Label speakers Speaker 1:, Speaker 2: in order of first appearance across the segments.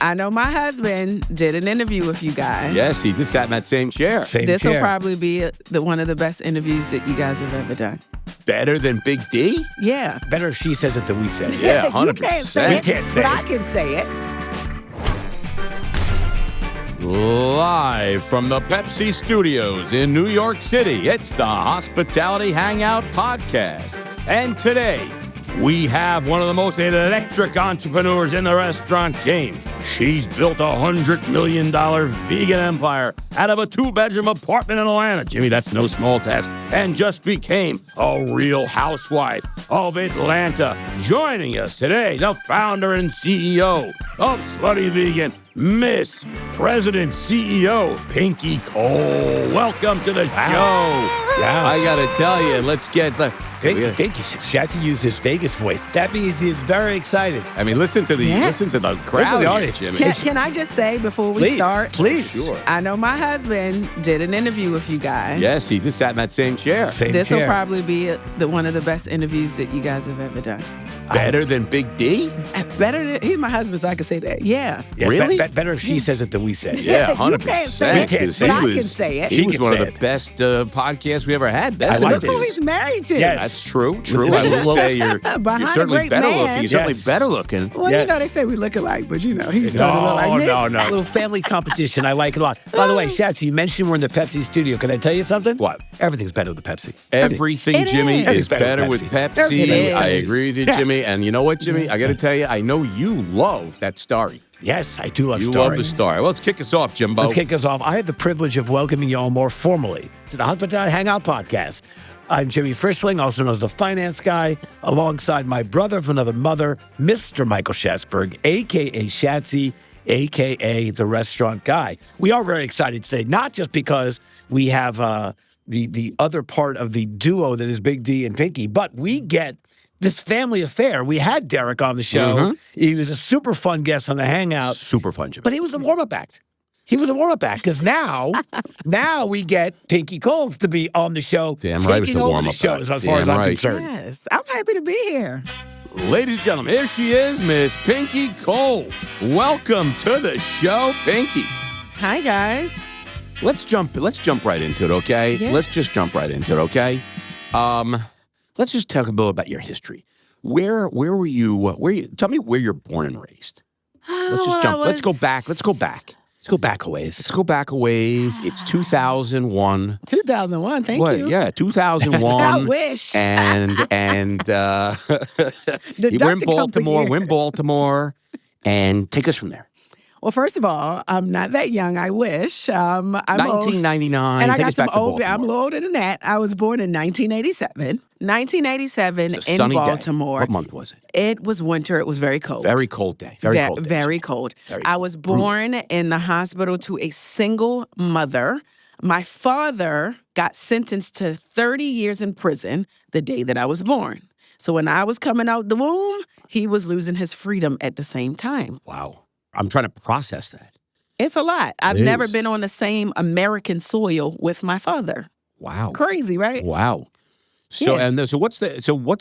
Speaker 1: I know my husband did an interview with you guys.
Speaker 2: Yes, he just sat in that same chair.
Speaker 1: This will probably be one of the best interviews that you guys have ever done.
Speaker 2: Better than Big D?
Speaker 1: Yeah.
Speaker 3: Better if she says it than we say it.
Speaker 2: Yeah, 100%.
Speaker 1: You can't say it,
Speaker 3: We can't say
Speaker 1: but
Speaker 3: it.
Speaker 1: I can say it.
Speaker 2: Live from the Pepsi Studios in New York City, it's the Hospitality Hangout podcast. And today, we have one of the most electric entrepreneurs in the restaurant game. She's built $100 million vegan empire out of a 2-bedroom apartment in Atlanta. Jimmy, that's no small task. And just became a Real Housewife of Atlanta. Joining us today, the founder and CEO of Slutty Vegan, Miss President CEO Pinky Cole. Welcome to the show.
Speaker 3: Yeah.
Speaker 2: I got to tell you, let's get the...
Speaker 3: Pinky, Shatsy used his Vegas voice. That means he's very excited.
Speaker 2: I mean, listen to the
Speaker 1: Yes.
Speaker 2: crowd,
Speaker 3: the
Speaker 2: here,
Speaker 3: audience.
Speaker 2: Jimmy.
Speaker 1: Can I just say before we start?
Speaker 3: Please.
Speaker 2: Sure.
Speaker 1: I know my husband did an interview with you guys.
Speaker 2: Yes, he just sat in that same chair.
Speaker 3: Same
Speaker 1: This will
Speaker 3: chair.
Speaker 1: probably be one of the best interviews that you guys have ever done.
Speaker 2: Better than Big D?
Speaker 1: Better than, he's my husband, so I can say that. Yeah.
Speaker 3: Yes,
Speaker 2: Really?
Speaker 3: Better if she says it than we say it.
Speaker 2: Yeah,
Speaker 1: You
Speaker 2: 100%.
Speaker 1: can't say
Speaker 3: it,
Speaker 2: Because
Speaker 1: but
Speaker 2: he
Speaker 1: I
Speaker 2: was-
Speaker 1: can say it.
Speaker 2: He
Speaker 3: She
Speaker 2: was
Speaker 3: can
Speaker 2: one of
Speaker 3: say
Speaker 2: the
Speaker 3: it.
Speaker 2: best podcasts we ever had. Best
Speaker 3: I like
Speaker 1: Look
Speaker 3: it.
Speaker 1: who he's married to.
Speaker 3: Yes.
Speaker 2: That's true. I will
Speaker 3: Well,
Speaker 2: say you're
Speaker 1: behind a
Speaker 2: certainly
Speaker 1: great
Speaker 2: better
Speaker 1: man.
Speaker 2: looking. You're certainly
Speaker 3: Yes.
Speaker 2: better looking.
Speaker 1: Well,
Speaker 3: Yes.
Speaker 1: you know, they say we look alike, but you know, he's starting to look like me.
Speaker 2: no.
Speaker 3: A little family competition. I like it a lot. By the way, Shatsy, you mentioned we're in the Pepsi studio. Can I tell you something?
Speaker 2: What?
Speaker 3: Everything's better with the Pepsi.
Speaker 2: Everything,
Speaker 1: It
Speaker 2: Jimmy,
Speaker 1: is.
Speaker 2: is better with Pepsi.
Speaker 1: It
Speaker 2: I
Speaker 1: is.
Speaker 2: agree with you,
Speaker 3: Yeah.
Speaker 2: Jimmy. And you know what, Jimmy? I got to tell you, I know you love that Starry.
Speaker 3: Yes, I do love
Speaker 2: You
Speaker 3: Starry.
Speaker 2: love the Starry. Well, let's kick us off, Jimbo.
Speaker 3: Let's kick us off. I have the privilege of welcoming you all more formally to the Hospitality Hangout podcast. I'm Jimmy Frischling, also known as the finance guy, alongside my brother from another mother, Mr. Michael Schatzberg, a.k.a. Shatsy, a.k.a. the restaurant guy. We are very excited today, not just because we have the other part of the duo that is Big D and Pinky, but we get this family affair. We had Derek on the show. He was a super fun guest on the Hangout.
Speaker 2: Super fun, Jimmy.
Speaker 3: But he was the warm-up act. He was the warm-up act because now we get Pinky Cole to be on the show.
Speaker 2: Damn right, it was
Speaker 3: taking
Speaker 2: the
Speaker 3: over
Speaker 2: warm-up
Speaker 3: show
Speaker 2: act.
Speaker 3: as far as
Speaker 2: Damn
Speaker 3: I'm
Speaker 2: right.
Speaker 3: concerned.
Speaker 1: Yes, I'm happy to be here.
Speaker 2: Ladies and gentlemen, here she is, Miss Pinky Cole. Welcome to the show, Pinky.
Speaker 1: Hi, guys.
Speaker 2: Let's jump right into it, okay?
Speaker 1: Yeah.
Speaker 2: Let's just jump right into it, okay? Let's just talk a little about your history. Where were you? Tell me where you're born and raised. Let's just jump. Let's go back.
Speaker 3: Let's go back a ways.
Speaker 2: Let's go back a ways. It's 2001.
Speaker 1: 2001, thank you.
Speaker 2: Yeah, 2001.
Speaker 1: I wish.
Speaker 2: And you were in
Speaker 1: Deduct a couple
Speaker 2: Baltimore,
Speaker 1: years.
Speaker 2: and take us from there.
Speaker 1: Well, first of all, I'm not that young. I wish. I'm old.
Speaker 2: 1999.
Speaker 1: And I
Speaker 2: take
Speaker 1: got
Speaker 2: us back
Speaker 1: some
Speaker 2: to
Speaker 1: old. I'm a
Speaker 2: Baltimore.
Speaker 1: little older than that. I was born in 1987. 1987
Speaker 2: It's a
Speaker 1: in
Speaker 2: sunny day.
Speaker 1: Baltimore.
Speaker 2: What month was it?
Speaker 1: It was winter. It was very cold.
Speaker 2: Very cold day. Very cold day.
Speaker 1: Very cold.
Speaker 2: Very
Speaker 1: I
Speaker 2: cold.
Speaker 1: was born in the hospital to a single mother. My father got sentenced to 30 years in prison the day that I was born. So when I was coming out the womb, he was losing his freedom at the same time.
Speaker 2: Wow. I'm trying to process that.
Speaker 1: It's a lot. I've
Speaker 2: It
Speaker 1: never
Speaker 2: is.
Speaker 1: been on the same American soil with my father.
Speaker 2: Wow.
Speaker 1: Crazy, right?
Speaker 2: Wow. So
Speaker 1: Yeah.
Speaker 2: so what's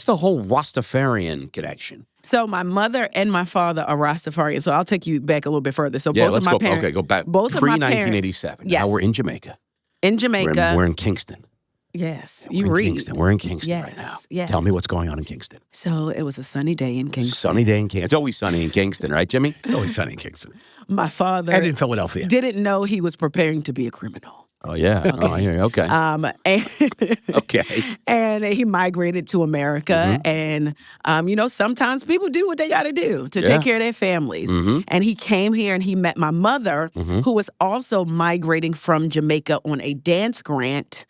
Speaker 2: the whole Rastafarian connection?
Speaker 1: So my mother and my father are Rastafarian. So I'll take you back a little bit further. So
Speaker 2: Yeah,
Speaker 1: both
Speaker 2: let's
Speaker 1: of my
Speaker 2: go.
Speaker 1: parents,
Speaker 2: Okay, go back.
Speaker 1: both of my parents-
Speaker 2: Pre-1987.
Speaker 1: Yes.
Speaker 2: Now we're in Jamaica.
Speaker 1: in Jamaica.
Speaker 2: We're in Kingston.
Speaker 1: Yes,
Speaker 2: We're
Speaker 1: you
Speaker 2: in
Speaker 1: read.
Speaker 2: Kingston. We're in Kingston right now.
Speaker 1: Yes.
Speaker 2: Tell me what's going on in Kingston.
Speaker 1: So it was a sunny day in Kingston.
Speaker 2: Sunny day in Kingston. It's always sunny in Kingston, right, Jimmy?
Speaker 3: Always sunny in Kingston.
Speaker 1: My father
Speaker 3: And in Philadelphia.
Speaker 1: didn't know he was preparing to be a criminal.
Speaker 2: Oh yeah. Oh, I hear you. Okay.
Speaker 1: And,
Speaker 2: Okay.
Speaker 1: and he migrated to America. And, sometimes people do what they got to do to
Speaker 2: Yeah.
Speaker 1: take care of their families. And he came here and he met my mother, who was also migrating from Jamaica on a dance grant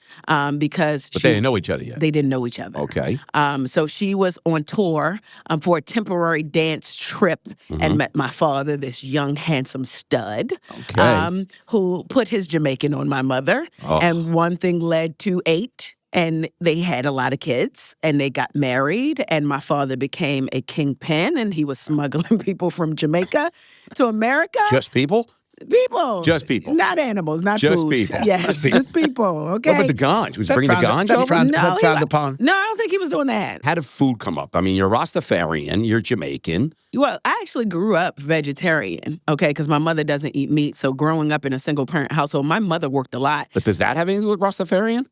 Speaker 1: because
Speaker 2: But they didn't know each other yet.
Speaker 1: they didn't know each other.
Speaker 2: Okay.
Speaker 1: So she was on tour for a temporary dance trip and met my father, this young, handsome stud,
Speaker 2: Okay.
Speaker 1: who put his Jamaican on my mother.
Speaker 2: Oh.
Speaker 1: And one thing led to 8. And they had a lot of kids and they got married. And my father became a kingpin and he was smuggling people from Jamaica to America.
Speaker 2: Just people?
Speaker 1: People.
Speaker 2: Just people.
Speaker 1: Not animals, not
Speaker 2: Just
Speaker 1: food.
Speaker 2: people.
Speaker 1: Yes, just people, okay?
Speaker 2: What about the ganj? Was he bringing the ganj
Speaker 3: Is that
Speaker 2: over?
Speaker 3: frowned, is that
Speaker 1: he
Speaker 3: frowned
Speaker 1: wa-
Speaker 3: upon?
Speaker 1: No, I don't think he was doing that.
Speaker 2: How did food come up? I mean, you're Rastafarian, you're Jamaican.
Speaker 1: Well, I actually grew up vegetarian, okay, because my mother doesn't eat meat. So growing up in a single parent household, my mother worked a lot.
Speaker 2: But does that have anything to do with Rastafarian?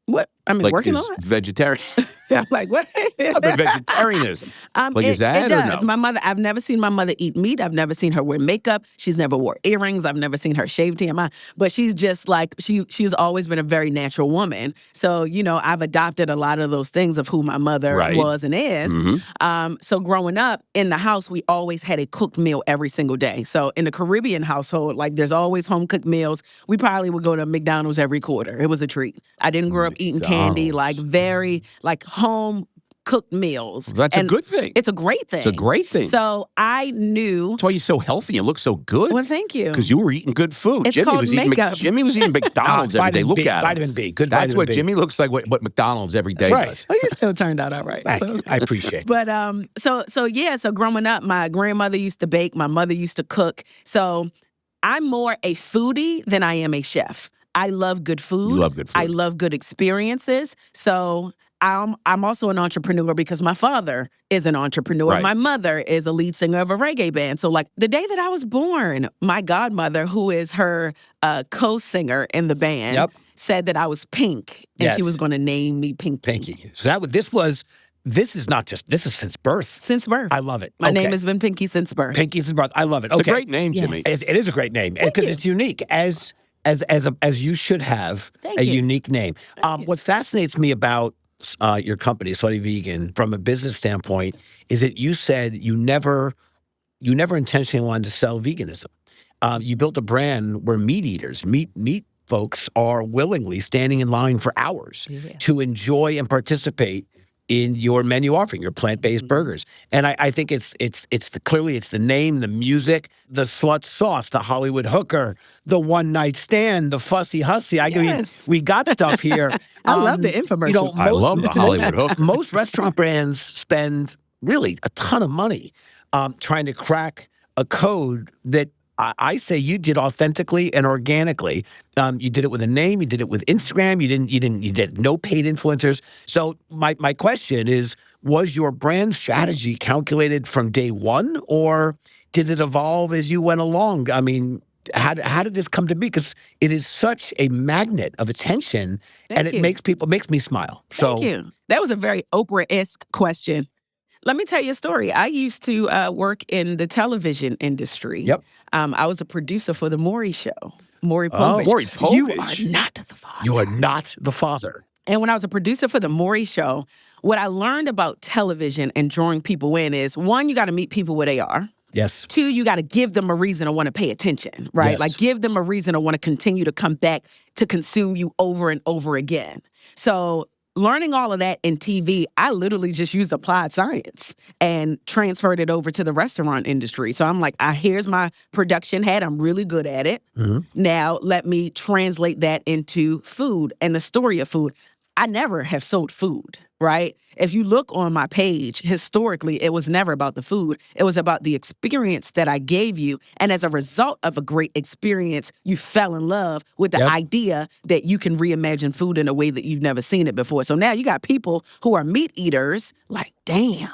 Speaker 1: What? I mean,
Speaker 2: Like,
Speaker 1: working
Speaker 2: is
Speaker 1: a lot.
Speaker 2: vegetarian?
Speaker 1: I'm like, what?
Speaker 2: But vegetarianism. Like, is that
Speaker 1: it
Speaker 2: or
Speaker 1: does.
Speaker 2: no?
Speaker 1: My mother, I've never seen my mother eat meat. I've never seen her wear makeup. She's never wore earrings. I've never seen her shave TMI. But she's just like, she's always been a very natural woman. So, I've adopted a lot of those things of who my mother
Speaker 2: Right.
Speaker 1: was and is.
Speaker 2: Mm-hmm.
Speaker 1: So growing up in the house, we always had a cooked meal every single day. So in the Caribbean household, like there's always home cooked meals. We probably would go to McDonald's every quarter. It was a treat. I didn't grow up eating candy, like very like home cooked meals.
Speaker 2: That's a good thing.
Speaker 1: It's a great thing.
Speaker 2: It's a great thing.
Speaker 1: So I knew.
Speaker 2: That's why you're so healthy and look so good.
Speaker 1: Well, thank you.
Speaker 2: Because you were eating good food.
Speaker 1: It's called makeup.
Speaker 2: Jimmy was eating McDonald's every day.
Speaker 3: Vitamin
Speaker 2: Look
Speaker 3: B,
Speaker 2: at him.
Speaker 3: vitamin B. Good
Speaker 2: That's
Speaker 3: vitamin
Speaker 2: what
Speaker 3: B.
Speaker 2: Jimmy looks like. What McDonald's every day
Speaker 3: right.
Speaker 2: does.
Speaker 1: Well, you still turned out all right.
Speaker 3: Thank
Speaker 1: So
Speaker 3: you. I appreciate it.
Speaker 1: But so growing up, my grandmother used to bake, my mother used to cook. So I'm more a foodie than I am a chef. I love good food.
Speaker 2: You love good food.
Speaker 1: I love good experiences. So I'm also an entrepreneur because my father is an entrepreneur.
Speaker 2: Right.
Speaker 1: My mother is a lead singer of a reggae band. So like the day that I was born, my godmother, who is her co-singer in the band,
Speaker 3: Yep.
Speaker 1: said that I was pink and
Speaker 3: Yes.
Speaker 1: she was going to name me Pinky.
Speaker 3: Pinky. So this is since birth.
Speaker 1: Since birth.
Speaker 3: I love it.
Speaker 1: My
Speaker 3: Okay.
Speaker 1: name has been Pinky since birth.
Speaker 3: Pinky since birth. I love it.
Speaker 2: It's
Speaker 3: Okay.
Speaker 2: a great name,
Speaker 1: Yes.
Speaker 2: Jimmy.
Speaker 3: It is a great name because
Speaker 1: you.
Speaker 3: it's unique as you should have
Speaker 1: Thank
Speaker 3: a
Speaker 1: you.
Speaker 3: unique name.
Speaker 1: Thank you.
Speaker 3: What fascinates me about your company, Slutty Vegan, from a business standpoint, is that you said you never intentionally wanted to sell veganism. You built a brand where meat folks are willingly standing in line for hours to enjoy and participate in your menu offering, your plant-based burgers. And I think it's the name, the music, the slut sauce, the Hollywood hooker, the one night stand, the fussy hussy. I mean,
Speaker 1: Yes.
Speaker 3: we got stuff here.
Speaker 1: I love the infomercial.
Speaker 2: I love the Hollywood hook.
Speaker 3: Most restaurant brands spend really a ton of money trying to crack a code that I say you did authentically and organically. You did it with a name. You did it with Instagram. You did no paid influencers. So my question is, was your brand strategy calculated from day one, or did it evolve as you went along? I mean, how did this come to be? Because it is such a magnet of attention, and it
Speaker 1: you.
Speaker 3: makes me smile.
Speaker 1: Thank you. That was a very Oprah-esque question. Let me tell you a story. I used to work in the television industry.
Speaker 3: Yep.
Speaker 1: I was a producer for the Maury Show. Maury
Speaker 3: Oh,
Speaker 1: Povich.
Speaker 2: Maury
Speaker 3: You
Speaker 2: Povich.
Speaker 1: are not the father.
Speaker 3: You are not the father.
Speaker 1: And when I was a producer for the Maury Show, what I learned about television and drawing people in is, one, you got to meet people where they are.
Speaker 3: Yes.
Speaker 1: Two, you got to give them a reason to want to pay attention, right?
Speaker 3: Yes.
Speaker 1: Like give them a reason to want to continue to come back to consume you over and over again. So learning all of that in TV, I literally just used applied science and transferred it over to the restaurant industry. So I'm like, here's my production hat. I'm really good at it.
Speaker 3: Mm-hmm.
Speaker 1: Now let me translate that into food and the story of food. I never have sold food, right? If you look on my page, historically, it was never about the food. It was about the experience that I gave you. And as a result of a great experience, you fell in love with the
Speaker 3: Yep.
Speaker 1: idea that you can reimagine food in a way that you've never seen it before. So now you got people who are meat eaters like, damn,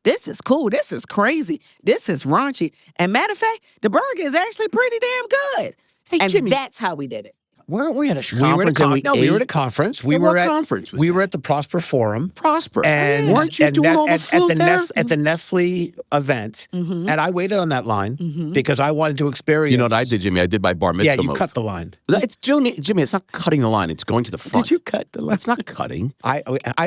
Speaker 1: this is cool. This is crazy. This is raunchy. And matter of fact, the burger is actually pretty damn good.
Speaker 2: Hey,
Speaker 1: And
Speaker 2: Jimmy,
Speaker 1: that's how we did it.
Speaker 2: weren't we at a
Speaker 3: We were at a
Speaker 2: conference?
Speaker 3: we were at a conference. We
Speaker 2: At
Speaker 3: were
Speaker 2: what
Speaker 3: at
Speaker 2: conference was
Speaker 3: we
Speaker 2: that?
Speaker 3: were at the Prosper Forum.
Speaker 2: Prosper.
Speaker 3: And
Speaker 2: weren't you
Speaker 3: and
Speaker 2: doing
Speaker 3: that-
Speaker 2: all the
Speaker 3: at
Speaker 2: food
Speaker 3: the
Speaker 2: there?
Speaker 3: at the Nestle event,
Speaker 1: Mm-hmm.
Speaker 3: and I waited on that line
Speaker 1: Mm-hmm.
Speaker 3: because I wanted to experience.
Speaker 2: You know what I did, Jimmy? I did my bar mitzvah
Speaker 3: Yeah, you
Speaker 2: move.
Speaker 3: cut the line.
Speaker 2: It's Jimmy. It's not cutting the line. It's going to the front.
Speaker 1: Did you cut the line?
Speaker 2: It's not cutting.
Speaker 3: I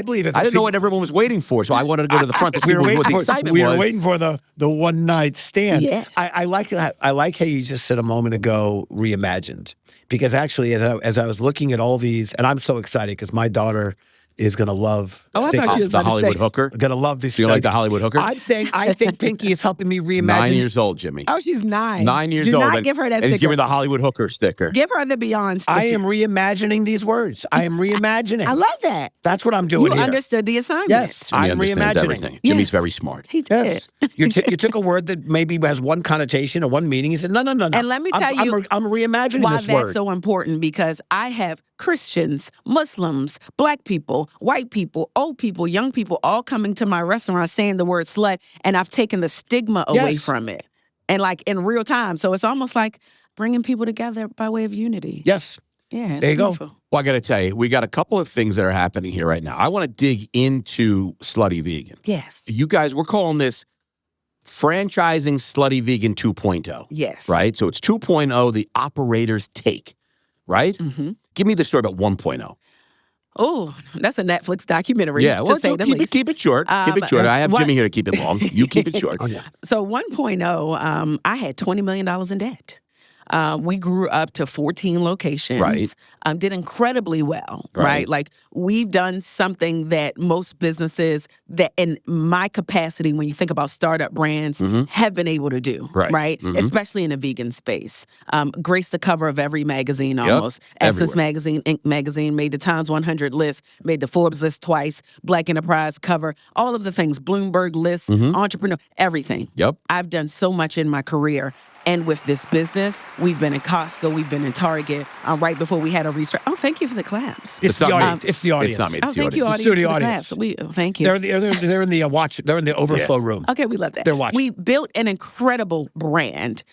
Speaker 3: believe if
Speaker 2: I didn't know
Speaker 3: people-
Speaker 2: what everyone was waiting for, so I wanted to go to the front to see
Speaker 3: we were
Speaker 2: what the
Speaker 3: waiting for,
Speaker 2: excitement
Speaker 3: we
Speaker 2: was.
Speaker 3: were waiting for the one night stand.
Speaker 1: Yeah.
Speaker 3: I like how you just said a moment ago, reimagined, because actually as I was looking at all these, and I'm so excited because my daughter is going to love
Speaker 1: Oh, I
Speaker 3: steak.
Speaker 1: thought you was
Speaker 2: The
Speaker 1: about to
Speaker 2: Hollywood
Speaker 1: say-
Speaker 2: hooker.
Speaker 3: Going to love this.
Speaker 2: Do you like the Hollywood hooker?
Speaker 3: I'm saying I think Pinky is helping me reimagine.
Speaker 2: 9 years old, Jimmy.
Speaker 1: Oh, she's 9.
Speaker 2: 9 years
Speaker 1: Do
Speaker 2: old.
Speaker 1: not
Speaker 2: and,
Speaker 1: give her that
Speaker 2: and he's
Speaker 1: sticker.
Speaker 2: giving the Hollywood hooker sticker.
Speaker 1: Give her the Beyond sticker.
Speaker 3: I am reimagining these words. I am reimagining.
Speaker 1: I love that.
Speaker 3: That's what I'm doing
Speaker 1: You
Speaker 3: here.
Speaker 1: understood the assignment.
Speaker 3: Yes,
Speaker 2: Jimmy
Speaker 3: I'm
Speaker 2: understands
Speaker 3: reimagining.
Speaker 2: everything. Jimmy's
Speaker 1: Yes.
Speaker 2: very smart.
Speaker 1: He did.
Speaker 3: Yes, you took a word that maybe has one connotation or one meaning. He said, no.
Speaker 1: And let me tell you
Speaker 3: I'm reimagining
Speaker 1: why
Speaker 3: this
Speaker 1: that's
Speaker 3: word.
Speaker 1: so important, because I have Christians, Muslims, Black people, white people, old people, young people all coming to my restaurant saying the word slut, and I've taken the stigma away
Speaker 3: Yes.
Speaker 1: from it. And like in real time. So it's almost like bringing people together by way of unity.
Speaker 3: Yes,
Speaker 1: Yeah. It's
Speaker 3: There you go.
Speaker 1: beautiful.
Speaker 2: Well, I got to tell you, we got a couple of things that are happening here right now. I want to dig into Slutty Vegan.
Speaker 1: Yes.
Speaker 2: You guys, we're calling this franchising Slutty Vegan 2.0.
Speaker 1: Yes.
Speaker 2: Right? So it's 2.0, the operator's take, right?
Speaker 1: Mm-hmm.
Speaker 2: Give me the story about 1.0.
Speaker 1: Oh, that's a Netflix documentary.
Speaker 2: Yeah, well,
Speaker 1: to say the
Speaker 2: keep
Speaker 1: least.
Speaker 2: it short. Keep it short. I have
Speaker 1: what-
Speaker 2: Jimmy here to keep it long. You keep it short.
Speaker 3: Oh, yeah.
Speaker 1: So 1.0, I had $20 million in debt. We grew up to 14 locations.
Speaker 2: Right.
Speaker 1: Did incredibly well,
Speaker 2: Right.
Speaker 1: right? Like we've done something that most businesses that in my capacity, when you think about startup brands, have been able to do,
Speaker 2: Right.
Speaker 1: right?
Speaker 2: Mhm.
Speaker 1: Especially in the vegan space. Graced the cover of every magazine almost. Essence
Speaker 2: everywhere.
Speaker 1: Magazine, Inc. Magazine, made the Times 100 list, made the Forbes list twice, Black Enterprise cover, all of the things, Bloomberg list, entrepreneur, everything.
Speaker 2: Yep.
Speaker 1: I've done so much in my career. And with this business, we've been in Costco, we've been in Target. Right before we had a research. Oh, thank you for the claps.
Speaker 3: It's
Speaker 2: not
Speaker 3: the
Speaker 2: me.
Speaker 3: audience. It's the audience.
Speaker 2: It's not me.
Speaker 1: Oh,
Speaker 2: It's the
Speaker 1: thank you,
Speaker 2: audience.
Speaker 1: audience,
Speaker 3: Studio
Speaker 1: for the
Speaker 3: audience.
Speaker 1: claps. Thank you.
Speaker 3: They're in the watch. They're in the overflow room.
Speaker 1: Okay, we love that.
Speaker 3: They're watching.
Speaker 1: We built an incredible brand,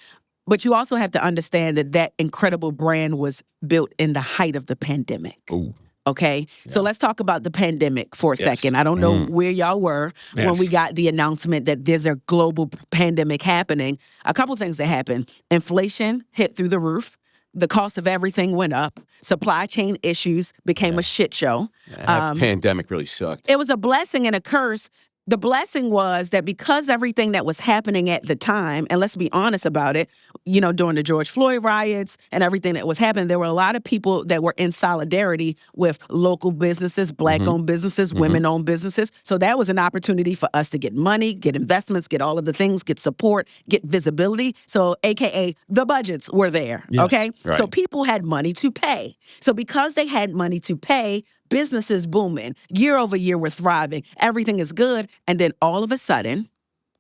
Speaker 1: but you also have to understand that that incredible brand was built in the height of the pandemic.
Speaker 2: Ooh.
Speaker 1: Okay, so let's talk about the pandemic for a
Speaker 2: Yes.
Speaker 1: second. I don't know where y'all were when
Speaker 3: Yes.
Speaker 1: we got the announcement that there's a global pandemic happening. A couple things that happened. Inflation hit through the roof. The cost of everything went up. Supply chain issues became a shit show.
Speaker 2: That pandemic really sucked.
Speaker 1: It was a blessing and a curse. The blessing was that because everything that was happening at the time, and let's be honest about it, during the George Floyd riots and everything that was happening, there were a lot of people that were in solidarity with local businesses, Black-owned businesses, women-owned businesses. So that was an opportunity for us to get money, get investments, get all of the things, get support, get visibility. So AKA the budgets were there,
Speaker 3: Yes.
Speaker 1: okay?
Speaker 2: Right.
Speaker 1: So people had money to pay. So because they had money to pay, businesses booming, year over year we're thriving, everything is good, and then all of a sudden,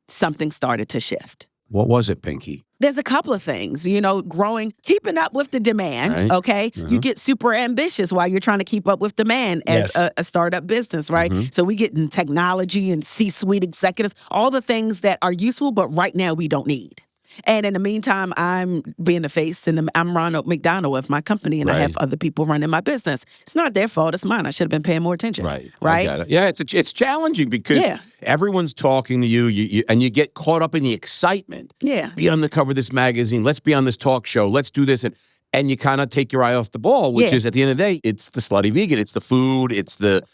Speaker 1: something started to shift.
Speaker 2: What was it, Pinky?
Speaker 1: There's a couple of things, growing, keeping up with the demand,
Speaker 2: Right.
Speaker 1: okay? You get super ambitious while you're trying to keep up with demand as
Speaker 3: Yes.
Speaker 1: a startup business, right? So we get in technology and C-suite executives, all the things that are useful, but right now we don't need. And in the meantime, I'm being the face and I'm Ronald McDonald of my company and I have
Speaker 2: Right.
Speaker 1: other people running my business. It's not their fault, it's mine. I should have been paying more attention.
Speaker 2: Right. I
Speaker 1: Right?
Speaker 2: got it. Yeah, it's challenging because
Speaker 1: Yeah.
Speaker 2: everyone's talking to you, and you get caught up in the excitement.
Speaker 1: Yeah.
Speaker 2: Be on the cover of this magazine. Let's be on this talk show. Let's do this. And you kind of take your eye off the ball, which
Speaker 1: Yeah.
Speaker 2: is at the end of the day, it's the Slutty Vegan. It's the food. It's the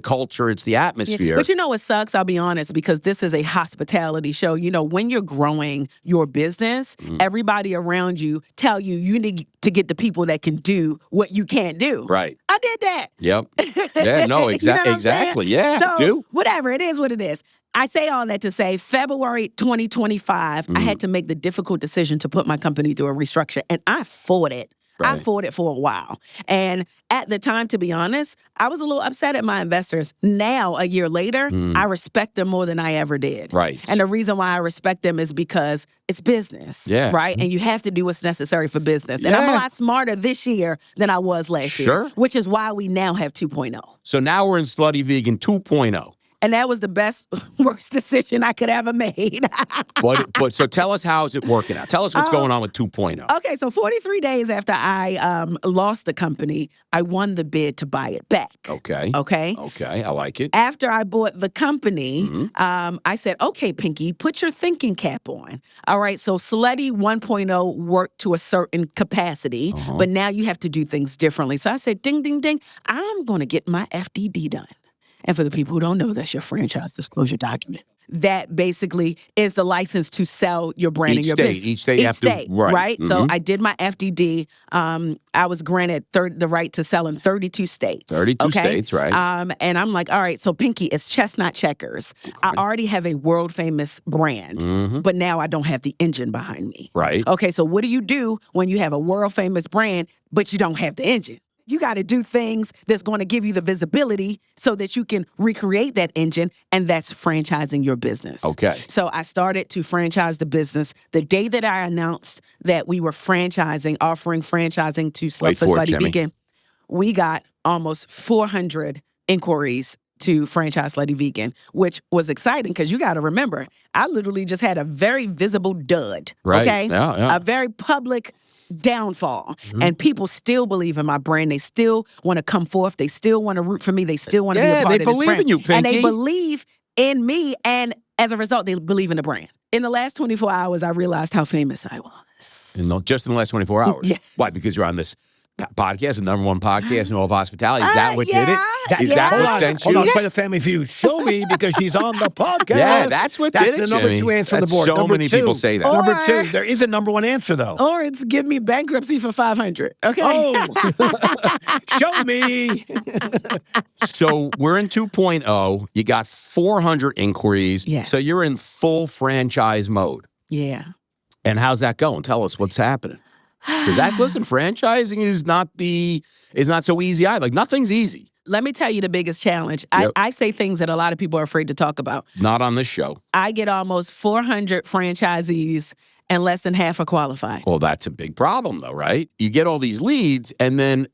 Speaker 2: culture. It's the atmosphere.
Speaker 1: But what sucks, I'll be honest, because this is a hospitality show. When you're growing your business, everybody around you tell you need to get the people that can do what you can't do.
Speaker 2: Right.
Speaker 1: I did that.
Speaker 2: Yep. Yeah, no,
Speaker 1: You know what I'm saying?
Speaker 2: exactly. Yeah,
Speaker 1: So,
Speaker 2: do.
Speaker 1: whatever, it is what it is. I say all that to say February 2025, I had to make the difficult decision to put my company through a restructure, and I fought it. I
Speaker 2: Right.
Speaker 1: fought it for a while. And at the time, to be honest, I was a little upset at my investors. Now, a year later, I respect them more than I ever did.
Speaker 2: Right.
Speaker 1: And the reason why I respect them is because it's business.
Speaker 2: Yeah.
Speaker 1: Right? And you have to do what's necessary for business. And I'm a
Speaker 2: Yeah.
Speaker 1: lot smarter this year than I was last year.
Speaker 2: Sure.
Speaker 1: Which is why we now have 2.0.
Speaker 2: So now we're in Slutty Vegan 2.0.
Speaker 1: And that was the worst decision I could ever made.
Speaker 2: But so tell us, how is it working out? Tell us what's going on with 2.0.
Speaker 1: Okay, so 43 days after I lost the company, I won the bid to buy it back.
Speaker 2: Okay.
Speaker 1: Okay?
Speaker 2: Okay, I like it.
Speaker 1: After I bought the company, I said, okay, Pinky, put your thinking cap on. All right, so Slutty 1.0 worked to a certain capacity, but now you have to do things differently. So I said, ding, ding, ding, I'm going to get my FDD done. And for the people who don't know, that's your franchise disclosure document. that basically is the license to sell your brand and your business.
Speaker 2: Each state you have to, right.
Speaker 1: So I did my FDD. I was granted the right to sell in 32 states.
Speaker 2: 32 states, right.
Speaker 1: And I'm like, all right, so Pinky, it's chestnut checkers. Okay. I already have a world famous brand, but now I don't have the engine behind me.
Speaker 2: Right.
Speaker 1: Okay, so what do you do when you have a world famous brand, but you don't have the engine? You got to do things that's going to give you the visibility so that you can recreate that engine, and that's franchising your business.
Speaker 2: Okay.
Speaker 1: So I started to franchise the business the day that I announced that we were offering franchising to Slutty Vegan. We got almost 400 inquiries to franchise Slutty Vegan, which was exciting because you got to remember, I literally just had a very visible dud.
Speaker 2: Right.
Speaker 1: Okay.
Speaker 2: Yeah.
Speaker 1: A very public downfall, and people still believe in my brand. They still want to come forth. They still want to root for me. They still want to be a part of this brand.
Speaker 2: They believe in you, Pinky.
Speaker 1: And they believe in me, and as a result, they believe in the brand. In the last 24 hours, I realized how famous I was.
Speaker 2: Just in the last 24 hours?
Speaker 1: Yes.
Speaker 2: Why? Because you're on this podcast, the #1 podcast in all of hospitality. Is that what did it? Is that what sent you?
Speaker 3: Hold on, play the Family Feud. Show me because she's on the podcast.
Speaker 2: Yeah, that's what did it,
Speaker 3: That's the number 2 answer on the board.
Speaker 2: So many people say that.
Speaker 3: Number 2, there is a number 1 answer, though.
Speaker 1: Or it's give me bankruptcy for 500. Okay.
Speaker 3: Oh, show me.
Speaker 2: So we're in 2.0. You got 400 inquiries.
Speaker 1: Yes.
Speaker 2: So you're in full franchise mode.
Speaker 1: Yeah.
Speaker 2: And how's that going? Tell us what's happening. Because listen, franchising is not so easy either. Like, nothing's easy.
Speaker 1: Let me tell you the biggest challenge.
Speaker 2: Yep.
Speaker 1: I say things that a lot of people are afraid to talk about.
Speaker 2: Not on this show.
Speaker 1: I get almost 400 franchisees and less than half are qualified.
Speaker 2: Well, that's a big problem, though, right? You get all these leads, and then,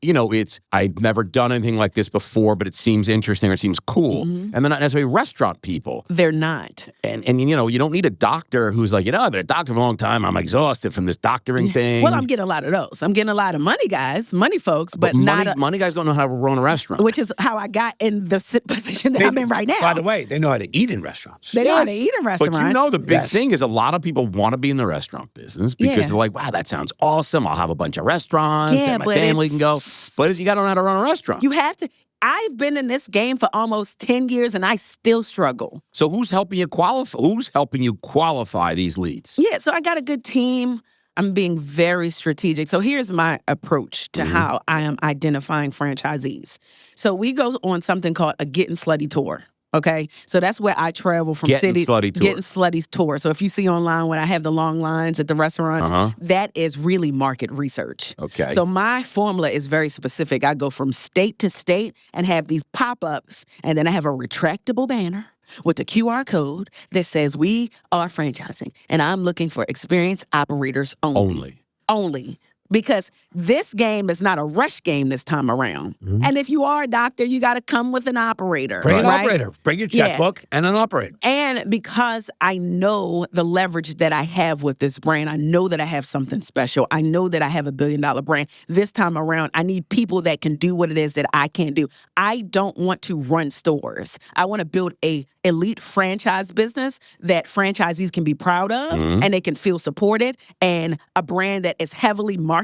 Speaker 2: I've never done anything like this before, but it seems interesting or it seems cool. And they're not necessarily restaurant people.
Speaker 1: They're not.
Speaker 2: And you don't need a doctor who's like, I've been a doctor for a long time. I'm exhausted from this doctoring thing.
Speaker 1: Well, I'm getting a lot of those. I'm getting a lot of money guys, money folks, but
Speaker 2: money guys don't know how to run a restaurant.
Speaker 1: Which is how I got in the position that I'm in right now.
Speaker 3: By the way, they know how to eat in restaurants.
Speaker 1: They know how to eat in restaurants.
Speaker 2: But the big thing is a lot of people want to be in the restaurant business because they're like, wow, that sounds awesome. I'll have a bunch of restaurants and my family can go. But you got to know how to run a restaurant.
Speaker 1: You have to. I've been in this game for almost 10 years and I still struggle.
Speaker 2: So who's helping you qualify? Who's helping you qualify these leads?
Speaker 1: Yeah, so I got a good team. I'm being very strategic. So here's my approach to how I am identifying franchisees. So we go on something called a Getting Slutty tour. Okay, so that's where I travel from
Speaker 2: Getting Slutty tour.
Speaker 1: Getting Slutty's tour. So if you see online when I have the long lines at the restaurants, that is really market research.
Speaker 2: Okay.
Speaker 1: So my formula is very specific. I go from state to state and have these pop-ups, and then I have a retractable banner with a QR code that says we are franchising, and I'm looking for experienced operators only. Only. Because this game is not a rush game this time around. And if you are a doctor, you got to come with an operator.
Speaker 3: Bring an operator. Bring your checkbook and an operator.
Speaker 1: And because I know the leverage that I have with this brand, I know that I have something special. I know that I have a $1 billion brand. This time around, I need people that can do what it is that I can't do. I don't want to run stores. I want to build a elite franchise business that franchisees can be proud of and they can feel supported, and a brand that is heavily marketed.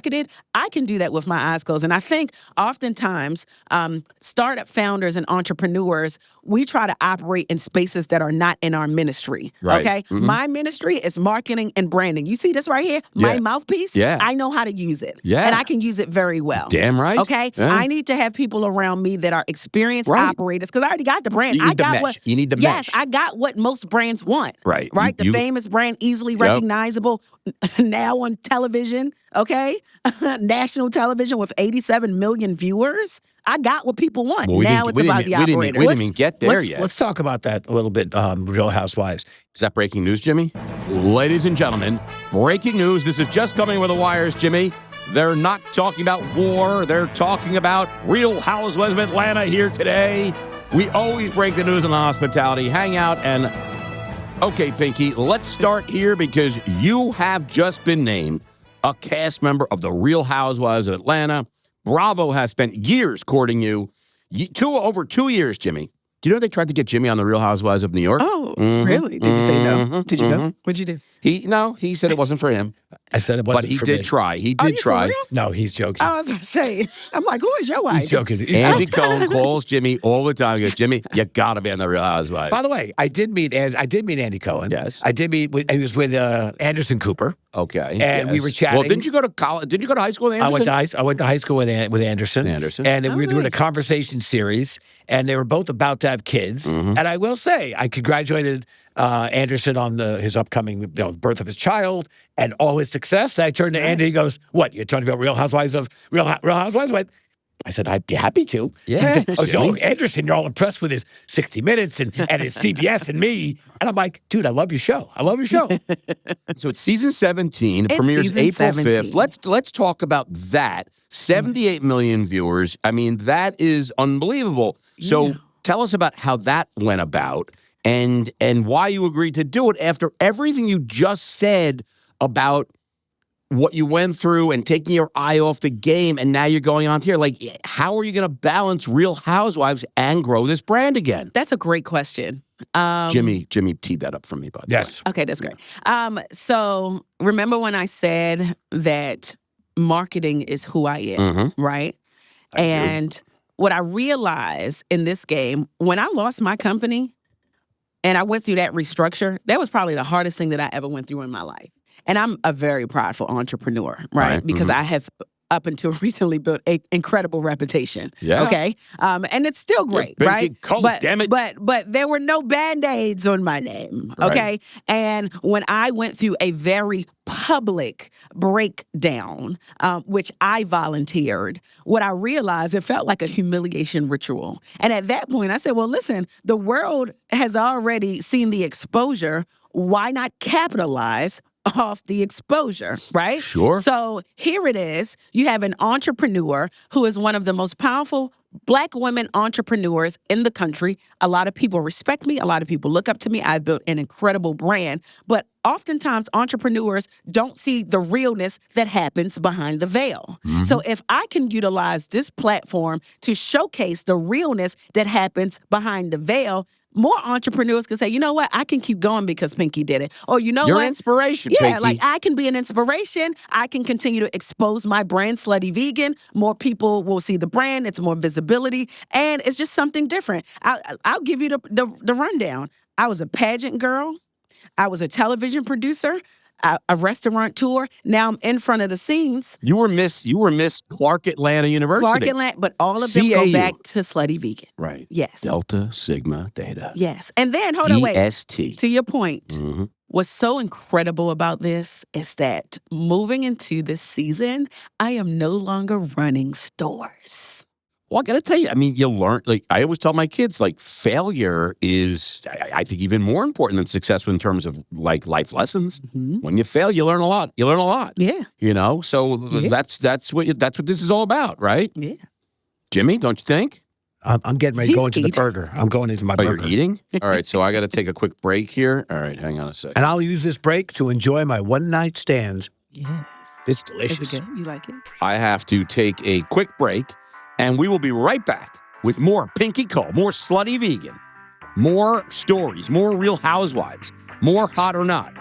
Speaker 1: I can do that with my eyes closed. And I think oftentimes startup founders and entrepreneurs, we try to operate in spaces that are not in our ministry.
Speaker 2: Right.
Speaker 1: Okay. My ministry is marketing and branding. You see this right here? My mouthpiece?
Speaker 2: Yeah.
Speaker 1: I know how to use it.
Speaker 2: Yeah.
Speaker 1: And I can use it very well.
Speaker 2: Damn right.
Speaker 1: Okay.
Speaker 2: Yeah.
Speaker 1: I need to have people around me that are experienced operators because I already got the brand.
Speaker 2: You need the mesh. You need the mesh.
Speaker 1: Yes, I got what most brands want.
Speaker 2: Right.
Speaker 1: Right? The famous brand, easily recognizable, now on television, okay? National television with 87 million viewers. I got what people want.
Speaker 2: Well,
Speaker 1: now it's about the operator.
Speaker 2: We didn't even get there yet.
Speaker 3: Let's talk about that a little bit, Real Housewives.
Speaker 2: Is that breaking news, Jimmy? Ladies and gentlemen, breaking news. This is just coming with the wires, Jimmy. They're not talking about war. They're talking about Real Housewives of Atlanta here today. We always break the news on the Hospitality Hangout. And, okay, Pinky, let's start here because you have just been named a cast member of the Real Housewives of Atlanta. Bravo has spent years courting you. Over 2 years, Jimmy. Do you know they tried to get Jimmy on the Real Housewives of New York?
Speaker 1: Oh, really? Did you say no? Did you go? What'd you do?
Speaker 2: He said it wasn't for him.
Speaker 3: I said it
Speaker 2: But
Speaker 3: wasn't
Speaker 2: he
Speaker 3: for
Speaker 2: did
Speaker 3: me.
Speaker 2: try. He
Speaker 1: Are
Speaker 2: did
Speaker 1: you for
Speaker 2: try.
Speaker 1: real?
Speaker 3: No, he's joking.
Speaker 1: I was going to say, I'm like, who is your wife?
Speaker 3: He's joking. He's
Speaker 2: Andy
Speaker 3: joking.
Speaker 2: Cohen calls Jimmy all the time. He goes, Jimmy, you got to be on the Real Housewives.
Speaker 3: By the way, I did meet Andy Cohen.
Speaker 2: Yes.
Speaker 3: I did meet. He was with Anderson Cooper.
Speaker 2: Okay.
Speaker 3: And we were chatting.
Speaker 2: Well, didn't you go to college? Didn't you go to high school with Anderson?
Speaker 3: I went to high school with Anderson. And we were doing a
Speaker 1: nice.
Speaker 3: conversation series, and they were both about to have kids.
Speaker 2: Mm-hmm.
Speaker 3: And I will say, I congratulated Anderson on his upcoming, the birth of his child and all his success. And I turned to Andy. He goes, "What? You're talking about Real Housewives of Real Housewives?" I said, "I'd be happy to."
Speaker 2: Yeah.
Speaker 3: He said, Anderson, you're all impressed with his 60 Minutes and his CBS and me. And I'm like, dude, I love your show. I love your show.
Speaker 2: So it's season 17. It
Speaker 1: It's
Speaker 2: premieres
Speaker 1: season
Speaker 2: April
Speaker 1: 17.
Speaker 2: 5th. Let's talk about that. 78 million viewers. I mean, that is unbelievable. So tell us about how that went about and why you agreed to do it after everything you just said about what you went through and taking your eye off the game, and now you're going on here. Like, how are you going to balance Real Housewives and grow this brand again?
Speaker 1: That's a great question.
Speaker 2: Jimmy teed that up for me, by the way.
Speaker 1: Okay, that's great. So remember when I said that marketing is who I am, right? And what I realized in this game, when I lost my company and I went through that restructure, that was probably the hardest thing that I ever went through in my life. And I'm a very prideful entrepreneur, right? Because I have up until recently built an incredible reputation.
Speaker 2: Yeah.
Speaker 1: Okay. And it's still great, right?
Speaker 2: Damn it.
Speaker 1: But there were no Band-Aids on my name. Okay.
Speaker 2: Right.
Speaker 1: And when I went through a very public breakdown, which I volunteered, what I realized, it felt like a humiliation ritual. And at that point, I said, well, listen, the world has already seen the exposure. Why not capitalize off the exposure, right?
Speaker 2: Sure.
Speaker 1: So here it is. You have an entrepreneur who is one of the most powerful Black women entrepreneurs in the country. A lot of people respect me. A lot of people look up to me. I've built an incredible brand. But oftentimes, entrepreneurs don't see the realness that happens behind the veil. So if I can utilize this platform to showcase the realness that happens behind the veil, more entrepreneurs can say, you know what, I can keep going because Pinky did it. Or you know
Speaker 2: You're
Speaker 1: what?
Speaker 2: an inspiration,
Speaker 1: Yeah,
Speaker 2: Pinky.
Speaker 1: like I can be an inspiration. I can continue to expose my brand, Slutty Vegan. More people will see the brand. It's more visibility. And it's just something different. I'll give you the rundown. I was a pageant girl. I was a television producer. A restaurateur. Now I'm in front of the scenes.
Speaker 2: You were Miss Clark Atlanta University.
Speaker 1: Clark Atlanta, but all of them
Speaker 2: CAU.
Speaker 1: go back to Slutty Vegan.
Speaker 2: Right.
Speaker 1: Yes.
Speaker 2: Delta Sigma Theta.
Speaker 1: Yes. And then, hold on, wait.
Speaker 2: DST.
Speaker 1: To your point, what's so incredible about this is that moving into this season, I am no longer running stores.
Speaker 2: Well, I got to tell you, I mean, you learn, like, I always tell my kids, like, failure is, I think, even more important than success in terms of, like, life lessons. When you fail, you learn a lot. You learn a lot.
Speaker 1: Yeah.
Speaker 2: You know? So that's what this is all about, right?
Speaker 1: Yeah.
Speaker 2: Jimmy, don't you think?
Speaker 3: I'm getting ready to
Speaker 1: He's
Speaker 3: go into the
Speaker 1: eating.
Speaker 3: burger. I'm going into my
Speaker 2: Oh,
Speaker 3: burger.
Speaker 2: you're eating? All right, so I got to take a quick break here. All right, hang on a second.
Speaker 3: And I'll use this break to enjoy my one-night stands.
Speaker 1: Yes.
Speaker 3: It's
Speaker 1: Is
Speaker 3: delicious.
Speaker 1: it good? You like it?
Speaker 2: I have to take a quick break, and we will be right back with more Pinky Cole, more Slutty Vegan, more stories, more Real Housewives, more Hot or Not,